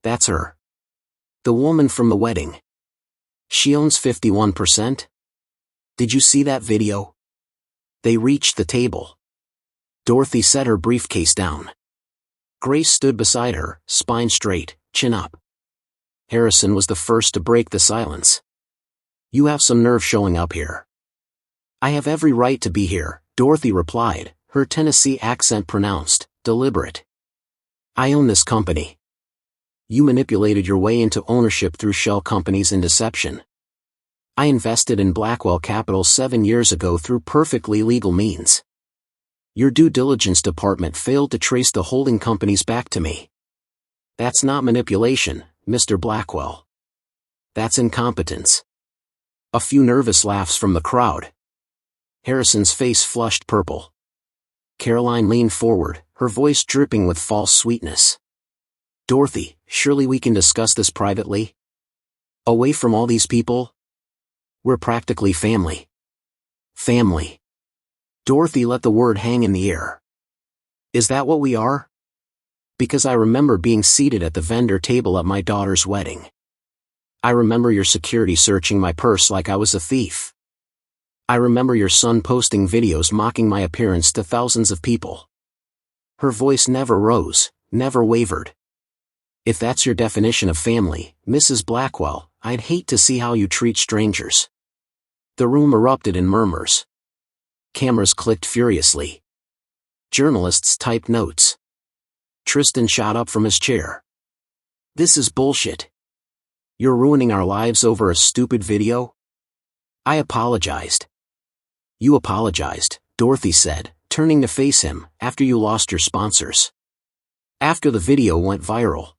"That's her. The woman from the wedding. She owns 51%? Did you see that video?" They reached the table. Dorothy set her briefcase down. Grace stood beside her, spine straight, chin up. Harrison was the first to break the silence. "You have some nerve showing up here." "I have every right to be here," Dorothy replied, her Tennessee accent pronounced, deliberate. "I own this company. You manipulated your way into ownership through shell companies and deception. I invested in Blackwell Capital 7 years ago through perfectly legal means. Your due diligence department failed to trace the holding companies back to me. That's not manipulation, Mr. Blackwell. That's incompetence." A few nervous laughs from the crowd. Harrison's face flushed purple. Caroline leaned forward, her voice dripping with false sweetness. "Dorothy, surely we can discuss this privately? Away from all these people? We're practically family." "Family." Dorothy let the word hang in the air. "Is that what we are? Because I remember being seated at the vendor table at my daughter's wedding. I remember your security searching my purse like I was a thief. I remember your son posting videos mocking my appearance to thousands of people." Her voice never rose, never wavered. "If that's your definition of family, Mrs. Blackwell, I'd hate to see how you treat strangers." The room erupted in murmurs. Cameras clicked furiously. Journalists typed notes. Tristan shot up from his chair. "This is bullshit. You're ruining our lives over a stupid video?" "I apologized." "You apologized," Dorothy said, turning to face him, "after you lost your sponsors. After the video went viral.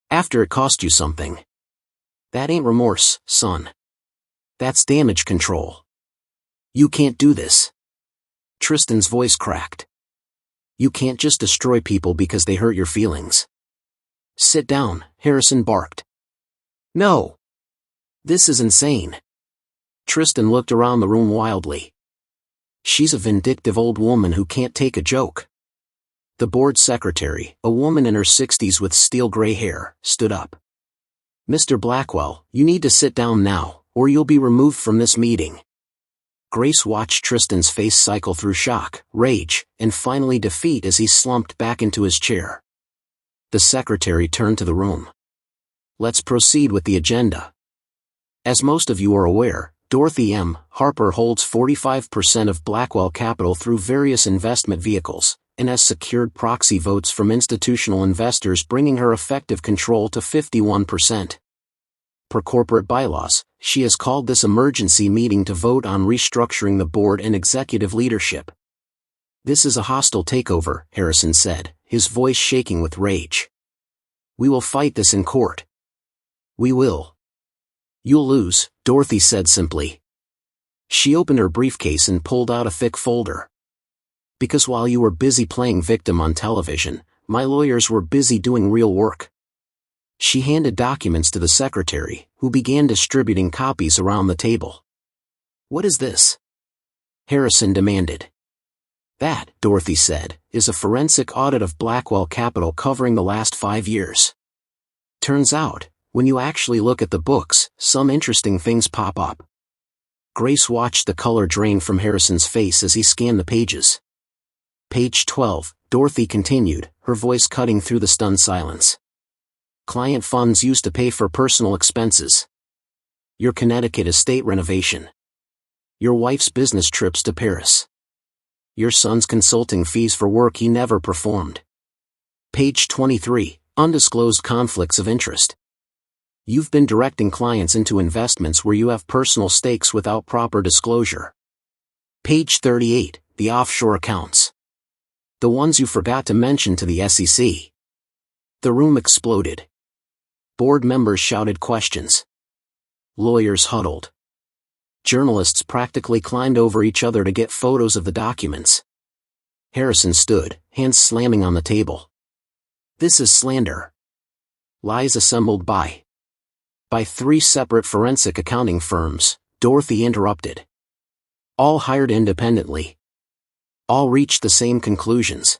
After it cost you something. That ain't remorse, son. That's damage control. You can't do this." Tristan's voice cracked. "You can't just destroy people because they hurt your feelings." "Sit down," Harrison barked. "No. This is insane." Tristan looked around the room wildly. "She's a vindictive old woman who can't take a joke." The board secretary, a woman in her 60s with steel gray hair, stood up. "Mr. Blackwell, you need to sit down now, or you'll be removed from this meeting." Grace watched Tristan's face cycle through shock, rage, and finally defeat as he slumped back into his chair. The secretary turned to the room. "Let's proceed with the agenda. As most of you are aware, Dorothy M. Harper holds 45% of Blackwell Capital through various investment vehicles, and has secured proxy votes from institutional investors, bringing her effective control to 51%. Per corporate bylaws, she has called this emergency meeting to vote on restructuring the board and executive leadership. "This is a hostile takeover," Harrison said, his voice shaking with rage. "We will fight this in court." "We will." "You'll lose," Dorothy said simply. She opened her briefcase and pulled out a thick folder. "Because while you were busy playing victim on television, my lawyers were busy doing real work." She handed documents to the secretary, who began distributing copies around the table. "What is this?" Harrison demanded. "That," Dorothy said, "is a forensic audit of Blackwell Capital covering the last 5 years. Turns out, when you actually look at the books, some interesting things pop up." Grace watched the color drain from Harrison's face as he scanned the pages. "Page 12, Dorothy continued, her voice cutting through the stunned silence. "Client funds used to pay for personal expenses. Your Connecticut estate renovation. Your wife's business trips to Paris. Your son's consulting fees for work he never performed. Page 23, undisclosed conflicts of interest. You've been directing clients into investments where you have personal stakes without proper disclosure. Page 38, the offshore accounts. The ones you forgot to mention to the SEC." The room exploded. Board members shouted questions. Lawyers huddled. Journalists practically climbed over each other to get photos of the documents. Harrison stood, hands slamming on the table. "This is slander. Lies assembled by 3 separate forensic accounting firms," Dorothy interrupted. "All hired independently. All reached the same conclusions.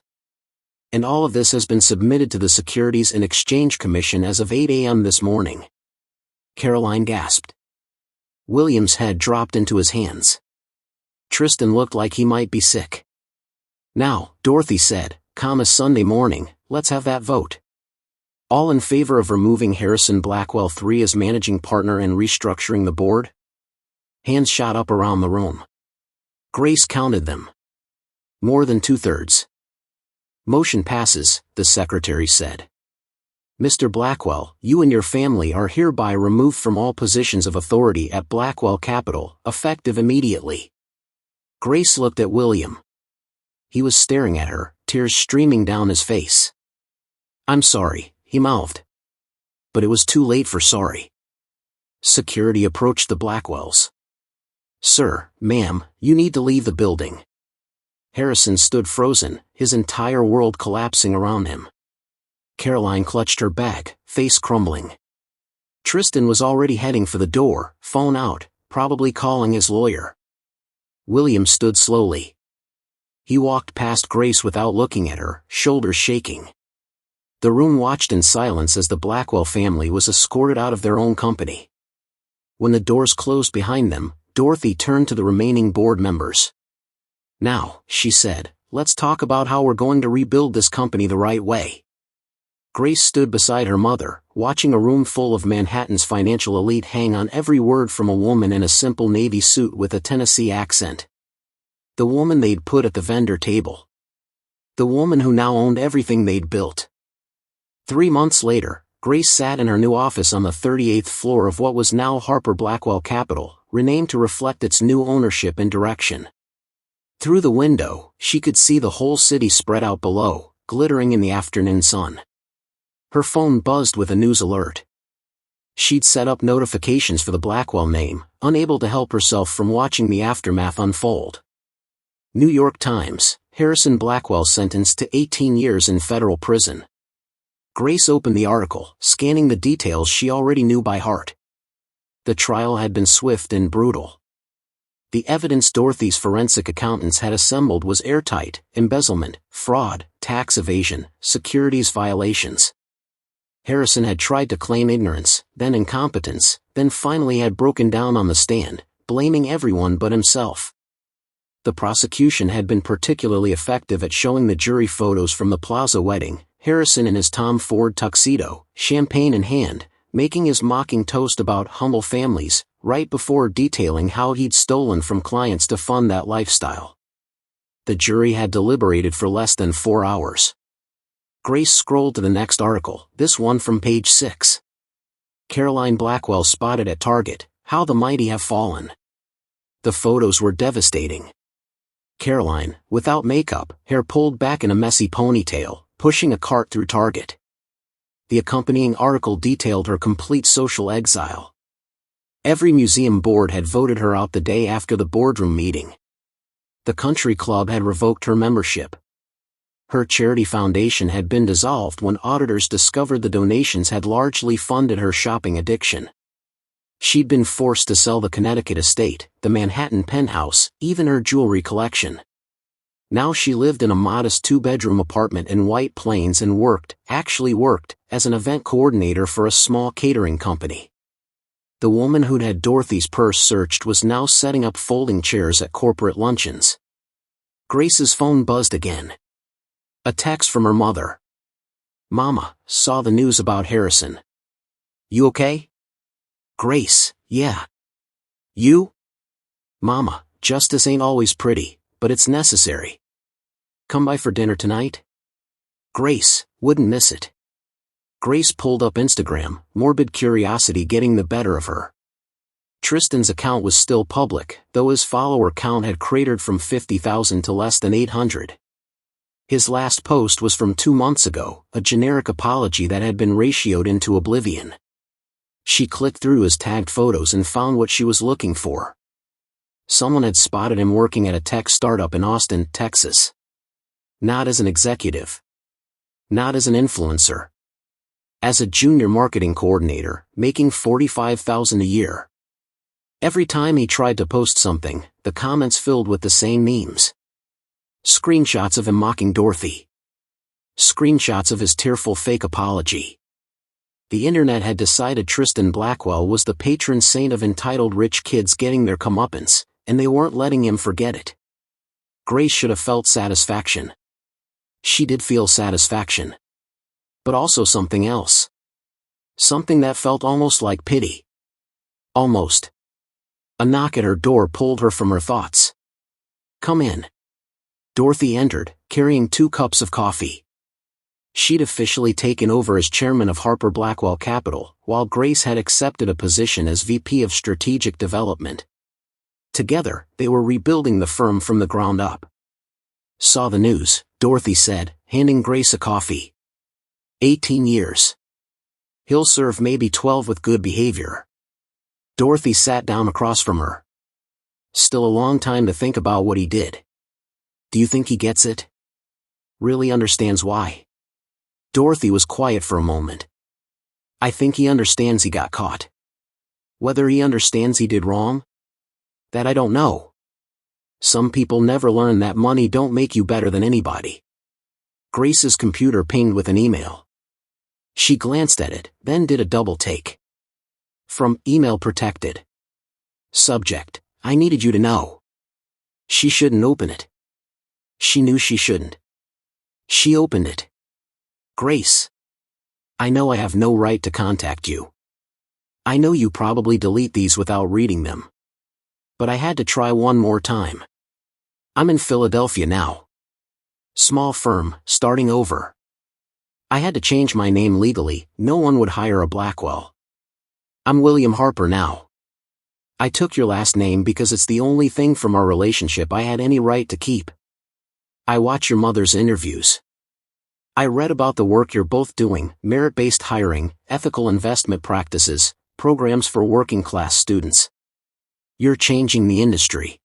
And all of this has been submitted to the Securities and Exchange Commission as of 8 a.m. this morning." Caroline gasped. William's head dropped into his hands. Tristan looked like he might be sick. "Now," Dorothy said, Sunday morning, let's have that vote. All in favor of removing Harrison Blackwell III as managing partner and restructuring the board?" Hands shot up around the room. Grace counted them. More than 2/3. "Motion passes," the secretary said. "Mr. Blackwell, you and your family are hereby removed from all positions of authority at Blackwell Capital, effective immediately." Grace looked at William. He was staring at her, tears streaming down his face. "I'm sorry," he mouthed. But it was too late for sorry. Security approached the Blackwells. "Sir, ma'am, you need to leave the building." Harrison stood frozen, his entire world collapsing around him. Caroline clutched her bag, face crumbling. Tristan was already heading for the door, phone out, probably calling his lawyer. William stood slowly. He walked past Grace without looking at her, shoulders shaking. The room watched in silence as the Blackwell family was escorted out of their own company. When the doors closed behind them, Dorothy turned to the remaining board members. "Now," she said, "let's talk about how we're going to rebuild this company the right way." Grace stood beside her mother, watching a room full of Manhattan's financial elite hang on every word from a woman in a simple navy suit with a Tennessee accent. The woman they'd put at the vendor table. The woman who now owned everything they'd built. 3 months later, Grace sat in her new office on the 38th floor of what was now Harper Blackwell Capital, renamed to reflect its new ownership and direction. Through the window, she could see the whole city spread out below, glittering in the afternoon sun. Her phone buzzed with a news alert. She'd set up notifications for the Blackwell name, unable to help herself from watching the aftermath unfold. New York Times, Harrison Blackwell sentenced to 18 years in federal prison. Grace opened the article, scanning the details she already knew by heart. The trial had been swift and brutal. The evidence Dorothy's forensic accountants had assembled was airtight: embezzlement, fraud, tax evasion, securities violations. Harrison had tried to claim ignorance, then incompetence, then finally had broken down on the stand, blaming everyone but himself. The prosecution had been particularly effective at showing the jury photos from the Plaza wedding, Harrison in his Tom Ford tuxedo, champagne in hand, making his mocking toast about humble families, right before detailing how he'd stolen from clients to fund that lifestyle. The jury had deliberated for less than 4 hours. Grace scrolled to the next article, this one from page 6. Caroline Blackwell spotted at Target, how the mighty have fallen. The photos were devastating. Caroline, without makeup, hair pulled back in a messy ponytail, pushing a cart through Target. The accompanying article detailed her complete social exile. Every museum board had voted her out the day after the boardroom meeting. The country club had revoked her membership. Her charity foundation had been dissolved when auditors discovered the donations had largely funded her shopping addiction. She'd been forced to sell the Connecticut estate, the Manhattan penthouse, even her jewelry collection. Now she lived in a modest 2-bedroom apartment in White Plains and actually worked, as an event coordinator for a small catering company. The woman who'd had Dorothy's purse searched was now setting up folding chairs at corporate luncheons. Grace's phone buzzed again. A text from her mother. "Mama, saw the news about Harrison. You okay?" Grace, "Yeah. You?" "Mama, justice ain't always pretty, but it's necessary. Come by for dinner tonight?" Grace, "Wouldn't miss it." Grace pulled up Instagram, morbid curiosity getting the better of her. Tristan's account was still public, though his follower count had cratered from 50,000 to less than 800. His last post was from 2 months ago, a generic apology that had been ratioed into oblivion. She clicked through his tagged photos and found what she was looking for. Someone had spotted him working at a tech startup in Austin, Texas. Not as an executive. Not as an influencer. As a junior marketing coordinator, making $45,000 a year. Every time he tried to post something, the comments filled with the same memes. Screenshots of him mocking Dorothy. Screenshots of his tearful fake apology. The internet had decided Tristan Blackwell was the patron saint of entitled rich kids getting their comeuppance, and they weren't letting him forget it. Grace should have felt satisfaction. She did feel satisfaction. But also something else. Something that felt almost like pity. Almost. A knock at her door pulled her from her thoughts. "Come in." Dorothy entered, carrying 2 cups of coffee. She'd officially taken over as chairman of Harper Blackwell Capital, while Grace had accepted a position as VP of Strategic Development. Together, they were rebuilding the firm from the ground up. "Saw the news," Dorothy said, handing Grace a coffee. 18 years. He'll serve maybe 12 with good behavior. Dorothy sat down across from her. "Still a long time to think about what he did. Do you think he gets it? Really understands why?" Dorothy was quiet for a moment. "I think he understands he got caught. Whether he understands he did wrong? That I don't know. Some people never learn that money don't make you better than anybody." Grace's computer pinged with an email. She glanced at it, then did a double take. From email protected. Subject, "I needed you to know." She shouldn't open it. She knew she shouldn't. She opened it. "Grace. I know I have no right to contact you. I know you probably delete these without reading them. But I had to try one more time. I'm in Philadelphia now. Small firm, starting over. I had to change my name legally, no one would hire a Blackwell. I'm William Harper now. I took your last name because it's the only thing from our relationship I had any right to keep. I watch your mother's interviews. I read about the work you're both doing, merit-based hiring, ethical investment practices, programs for working-class students. You're changing the industry.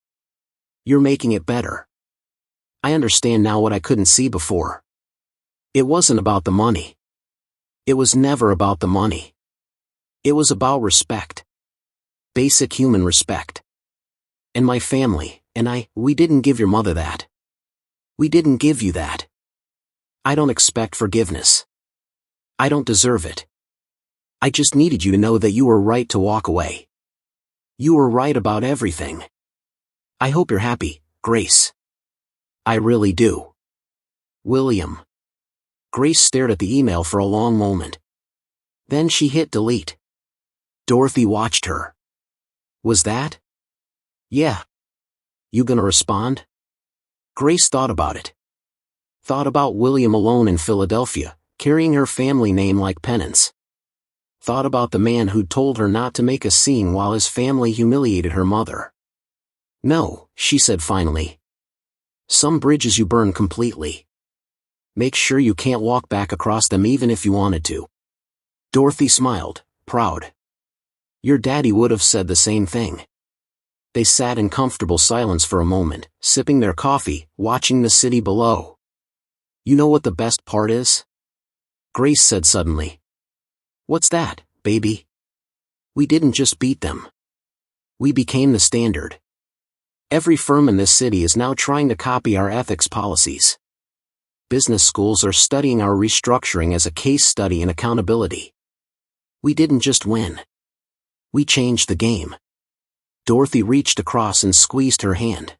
You're making it better. I understand now what I couldn't see before. It wasn't about the money. It was never about the money. It was about respect. Basic human respect. And my family, and we didn't give your mother that. We didn't give you that. I don't expect forgiveness. I don't deserve it. I just needed you to know that you were right to walk away. You were right about everything. I hope you're happy, Grace. I really do. William." Grace stared at the email for a long moment. Then she hit delete. Dorothy watched her. "Was that?" "Yeah. You gonna respond?" Grace thought about it. Thought about William alone in Philadelphia, carrying her family name like penance. Thought about the man who'd told her not to make a scene while his family humiliated her mother. "No," she said finally. Some bridges you burn completely. Make sure you can't walk back across them even if you wanted to. Dorothy smiled, proud. Your daddy would have said the same thing. They sat in comfortable silence for a moment, sipping their coffee, watching the city below. You know what the best part is? Grace said suddenly. What's that, baby? We didn't just beat them. We became the standard. Every firm in this city is now trying to copy our ethics policies. Business schools are studying our restructuring as a case study in accountability. We didn't just win. We changed the game. Dorothy reached across and squeezed her hand.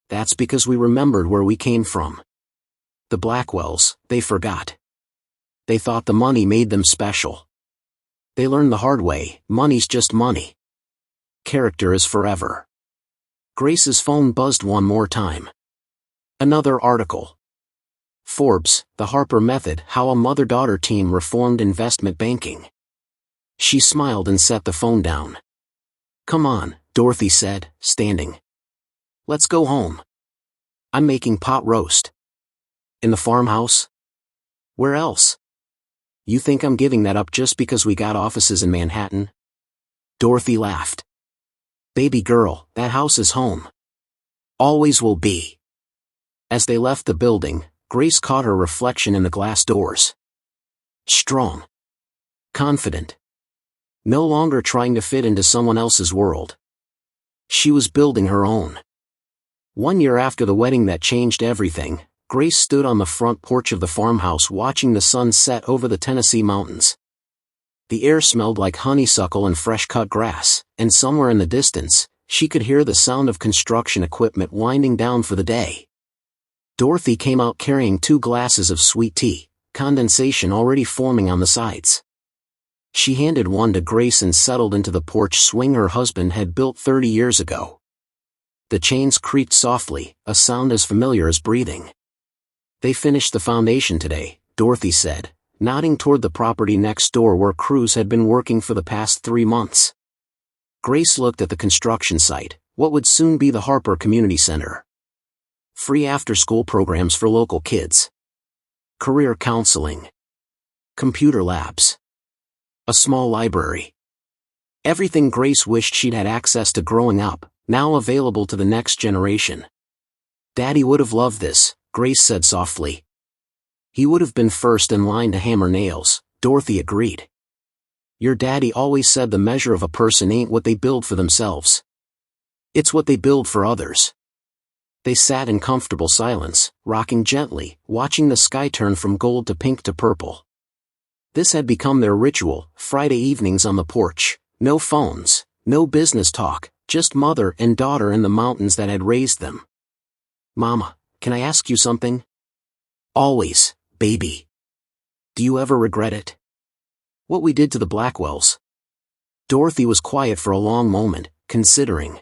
That's because we remembered where we came from. The Blackwells, they forgot. They thought the money made them special. They learned the hard way, money's just money. Character is forever. Grace's phone buzzed one more time. Another article. Forbes, The Harper Method, How a Mother-Daughter Team Reformed Investment Banking. She smiled and set the phone down. Come on, Dorothy said, standing. Let's go home. I'm making pot roast. In the farmhouse? Where else? You think I'm giving that up just because we got offices in Manhattan? Dorothy laughed. Baby girl, that house is home. Always will be. As they left the building, Grace caught her reflection in the glass doors. Strong. Confident. No longer trying to fit into someone else's world. She was building her own. 1 year after the wedding that changed everything, Grace stood on the front porch of the farmhouse watching the sun set over the Tennessee mountains. The air smelled like honeysuckle and fresh-cut grass, and somewhere in the distance, she could hear the sound of construction equipment winding down for the day. Dorothy came out carrying 2 glasses of sweet tea, condensation already forming on the sides. She handed one to Grace and settled into the porch swing her husband had built 30 years ago. The chains creaked softly, a sound as familiar as breathing. They finished the foundation today, Dorothy said, nodding toward the property next door where crews had been working for the past 3 months. Grace looked at the construction site, what would soon be the Harper Community Center. Free after-school programs for local kids. Career counseling. Computer labs. A small library. Everything Grace wished she'd had access to growing up, now available to the next generation. Daddy would have loved this, Grace said softly. He would have been first in line to hammer nails, Dorothy agreed. Your daddy always said the measure of a person ain't what they build for themselves. It's what they build for others. They sat in comfortable silence, rocking gently, watching the sky turn from gold to pink to purple. This had become their ritual, Friday evenings on the porch, no phones, no business talk, just mother and daughter in the mountains that had raised them. Mama, can I ask you something? Always, baby. Do you ever regret it? What we did to the Blackwells? Dorothy was quiet for a long moment, considering.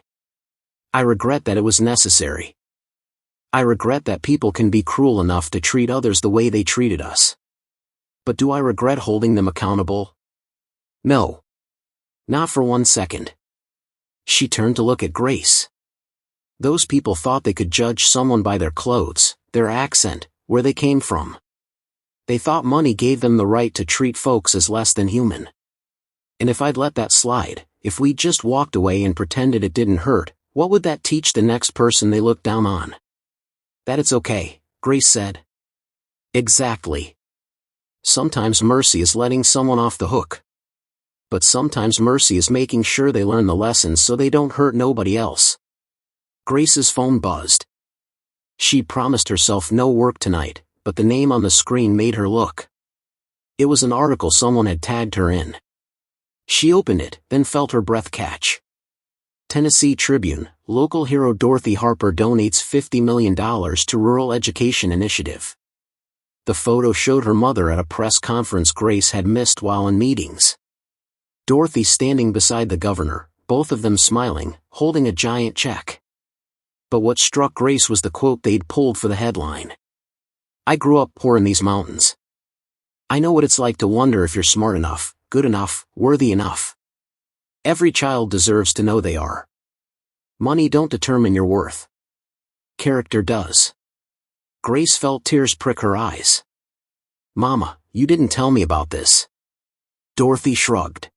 I regret that it was necessary. I regret that people can be cruel enough to treat others the way they treated us. But do I regret holding them accountable? No. Not for 1 second. She turned to look at Grace. Those people thought they could judge someone by their clothes, their accent, where they came from. They thought money gave them the right to treat folks as less than human. And if I'd let that slide, if we just walked away and pretended it didn't hurt, what would that teach the next person they looked down on? That it's okay, Grace said. Exactly. Sometimes mercy is letting someone off the hook. But sometimes mercy is making sure they learn the lessons so they don't hurt nobody else. Grace's phone buzzed. She promised herself no work tonight, but the name on the screen made her look. It was an article someone had tagged her in. She opened it, then felt her breath catch. Tennessee Tribune, local hero Dorothy Harper donates $50 million to Rural Education Initiative. The photo showed her mother at a press conference Grace had missed while in meetings. Dorothy standing beside the governor, both of them smiling, holding a giant check. But what struck Grace was the quote they'd pulled for the headline. I grew up poor in these mountains. I know what it's like to wonder if you're smart enough, good enough, worthy enough. Every child deserves to know they are. Money don't determine your worth. character does. Grace felt tears prick her eyes. Mama, you didn't tell me about this. Dorothy shrugged.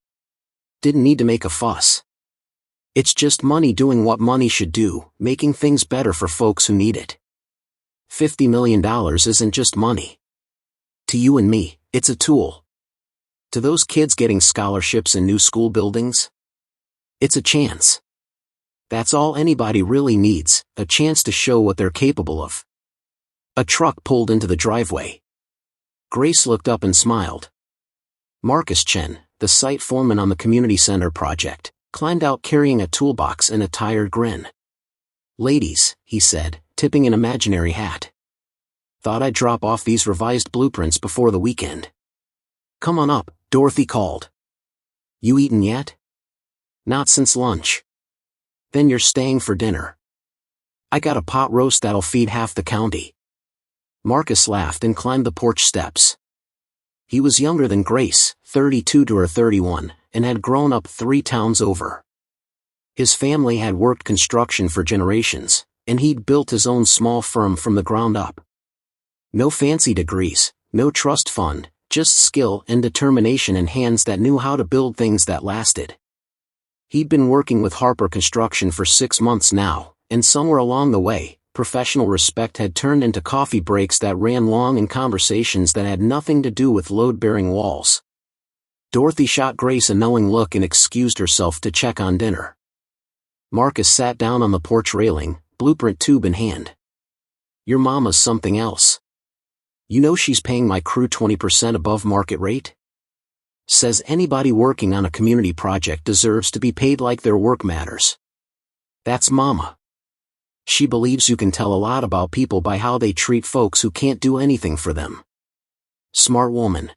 Didn't need to make a fuss. It's just money doing what money should do, making things better for folks who need it. $50 million isn't just money. To you and me, it's a tool. To those kids getting scholarships in new school buildings, it's a chance. That's all anybody really needs, a chance to show what they're capable of. A truck pulled into the driveway. Grace looked up and smiled. Marcus Chen, the site foreman on the community center project, climbed out carrying a toolbox and a tired grin. Ladies, he said, tipping an imaginary hat. Thought I'd drop off these revised blueprints before the weekend. Come on up, Dorothy called. You eaten yet? Not since lunch. Then you're staying for dinner. I got a pot roast that'll feed half the county. Marcus laughed and climbed the porch steps. He was younger than Grace, 32 to her 31, and had grown up 3 towns over. His family had worked construction for generations, and he'd built his own small firm from the ground up. No fancy degrees, no trust fund, just skill and determination and hands that knew how to build things that lasted. He'd been working with Harper Construction for 6 months now, and somewhere along the way, professional respect had turned into coffee breaks that ran long and conversations that had nothing to do with load-bearing walls. Dorothy shot Grace a knowing look and excused herself to check on dinner. Marcus sat down on the porch railing, blueprint tube in hand. Your mama's something else. You know she's paying my crew 20% above market rate? Says anybody working on a community project deserves to be paid like their work matters. That's Mama. She believes you can tell a lot about people by how they treat folks who can't do anything for them. Smart woman.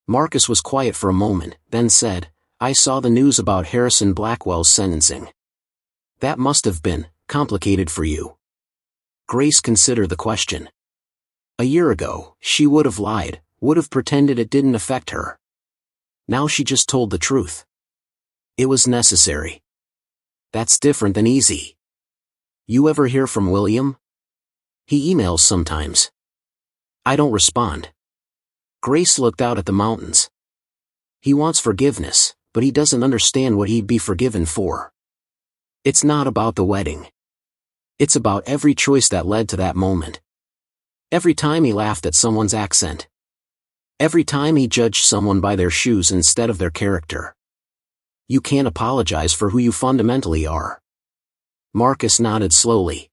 Marcus was quiet for a moment, then said, I saw the news about Harrison Blackwell's sentencing. That must have been complicated for you. Grace considered the question. A year ago, she would have lied, would have pretended it didn't affect her. Now she just told the truth. It was necessary. That's different than easy. You ever hear from William? He emails sometimes. I don't respond. Grace looked out at the mountains. He wants forgiveness, but he doesn't understand what he'd be forgiven for. It's not about the wedding. It's about every choice that led to that moment. Every time he laughed at someone's accent. Every time he judged someone by their shoes instead of their character. You can't apologize for who you fundamentally are. Marcus nodded slowly.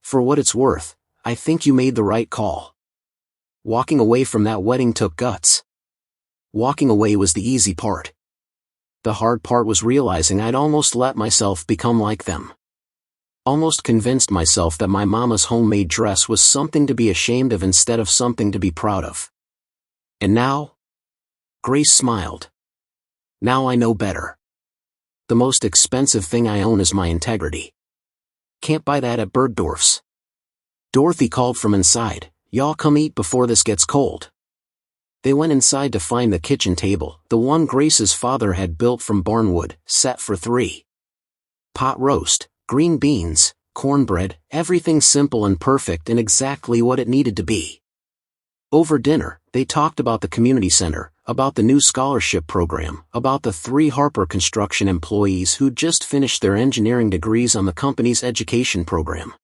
For what it's worth, I think you made the right call. Walking away from that wedding took guts. Walking away was the easy part. The hard part was realizing I'd almost let myself become like them. Almost convinced myself that my mama's homemade dress was something to be ashamed of instead of something to be proud of. And now? Grace smiled. Now I know better. The most expensive thing I own is my integrity. Can't buy that at Bergdorf's. Dorothy called from inside, y'all come eat before this gets cold. They went inside to find the kitchen table, the one Grace's father had built from barnwood, set for 3. Pot roast, green beans, cornbread, everything simple and perfect and exactly what it needed to be. Over dinner, they talked about the community center, about the new scholarship program, about the 3 Harper Construction employees who'd just finished their engineering degrees on the company's education program.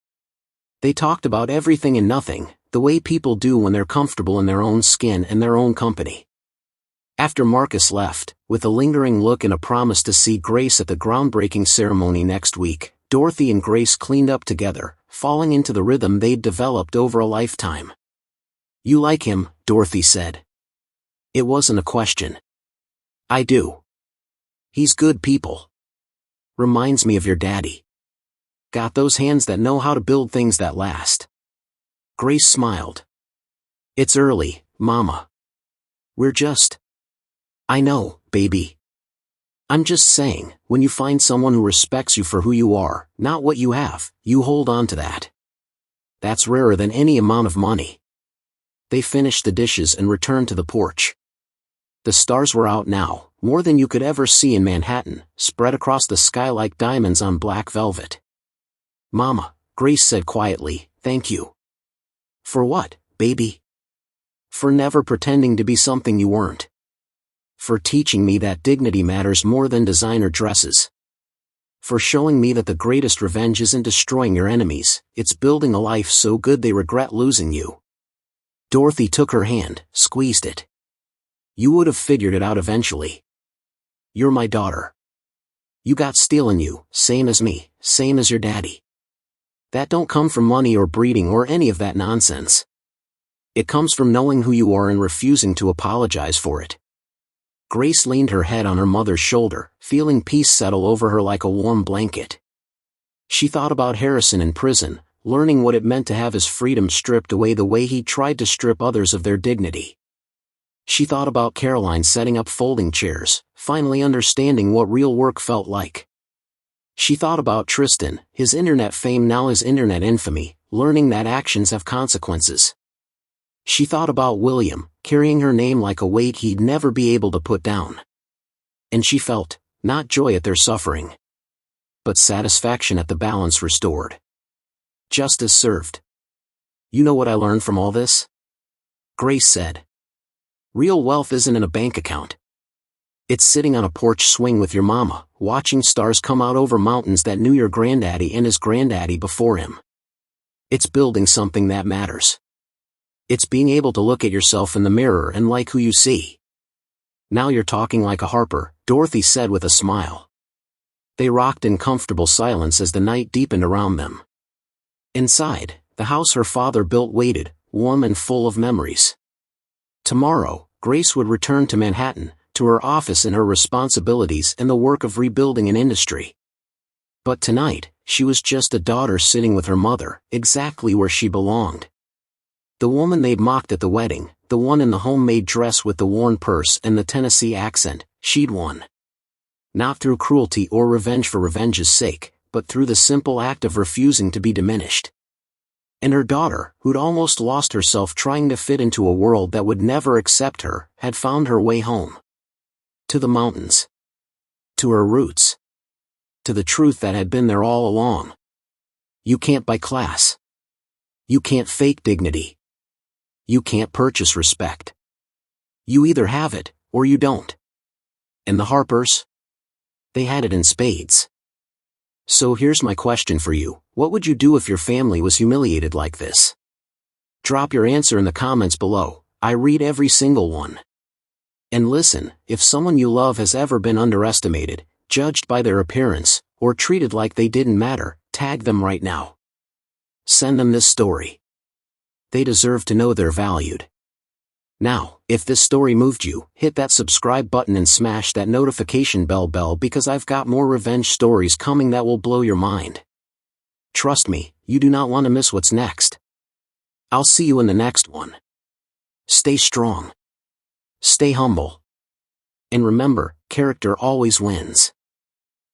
They talked about everything and nothing, the way people do when they're comfortable in their own skin and their own company. After Marcus left, with a lingering look and a promise to see Grace at the groundbreaking ceremony next week, Dorothy and Grace cleaned up together, falling into the rhythm they'd developed over a lifetime. You like him, Dorothy said. It wasn't a question. I do. He's good people. Reminds me of your daddy. Got those hands that know how to build things that last. Grace smiled. It's early, Mama. We're just... I know, baby. I'm just saying, when you find someone who respects you for who you are, not what you have, you hold on to that. That's rarer than any amount of money. They finished the dishes and returned to the porch. The stars were out now, more than you could ever see in Manhattan, spread across the sky like diamonds on black velvet. Mama, Grace said quietly, "Thank you." "For what, baby?" "For never pretending to be something you weren't. For teaching me that dignity matters more than designer dresses. For showing me that the greatest revenge isn't destroying your enemies, it's building a life so good they regret losing you." Dorothy took her hand, squeezed it. "You would have figured it out eventually. You're my daughter. You got steel in you, same as me, same as your daddy. That don't come from money or breeding or any of that nonsense. It comes from knowing who you are and refusing to apologize for it." Grace leaned her head on her mother's shoulder, feeling peace settle over her like a warm blanket. She thought about Harrison in prison, learning what it meant to have his freedom stripped away the way he tried to strip others of their dignity. She thought about Caroline setting up folding chairs, finally understanding what real work felt like. She thought about Tristan, his internet fame now his internet infamy, learning that actions have consequences. She thought about William, carrying her name like a weight he'd never be able to put down. And she felt, not joy at their suffering, but satisfaction at the balance restored. Justice served. "You know what I learned from all this?" Grace said. "Real wealth isn't in a bank account. It's sitting on a porch swing with your mama, watching stars come out over mountains that knew your granddaddy and his granddaddy before him. It's building something that matters. It's being able to look at yourself in the mirror and like who you see." "Now you're talking like a Harper," Dorothy said with a smile. They rocked in comfortable silence as the night deepened around them. Inside, the house her father built waited, warm and full of memories. Tomorrow, Grace would return to Manhattan, to her office and her responsibilities and the work of rebuilding an industry. But tonight, she was just a daughter sitting with her mother, exactly where she belonged. The woman they'd mocked at the wedding, the one in the homemade dress with the worn purse and the Tennessee accent, she'd won. Not through cruelty or revenge for revenge's sake, but through the simple act of refusing to be diminished. And her daughter, who'd almost lost herself trying to fit into a world that would never accept her, had found her way home. To the mountains. To her roots. To the truth that had been there all along. You can't buy class. You can't fake dignity. You can't purchase respect. You either have it, or you don't. And the Harpers? They had it in spades. So here's my question for you: what would you do if your family was humiliated like this? Drop your answer in the comments below. I read every single one. And listen, if someone you love has ever been underestimated, judged by their appearance, or treated like they didn't matter, tag them right now. Send them this story. They deserve to know they're valued. Now, if this story moved you, hit that subscribe button and smash that notification bell because I've got more revenge stories coming that will blow your mind. Trust me, you do not want to miss what's next. I'll see you in the next one. Stay strong. Stay humble. And remember, character always wins.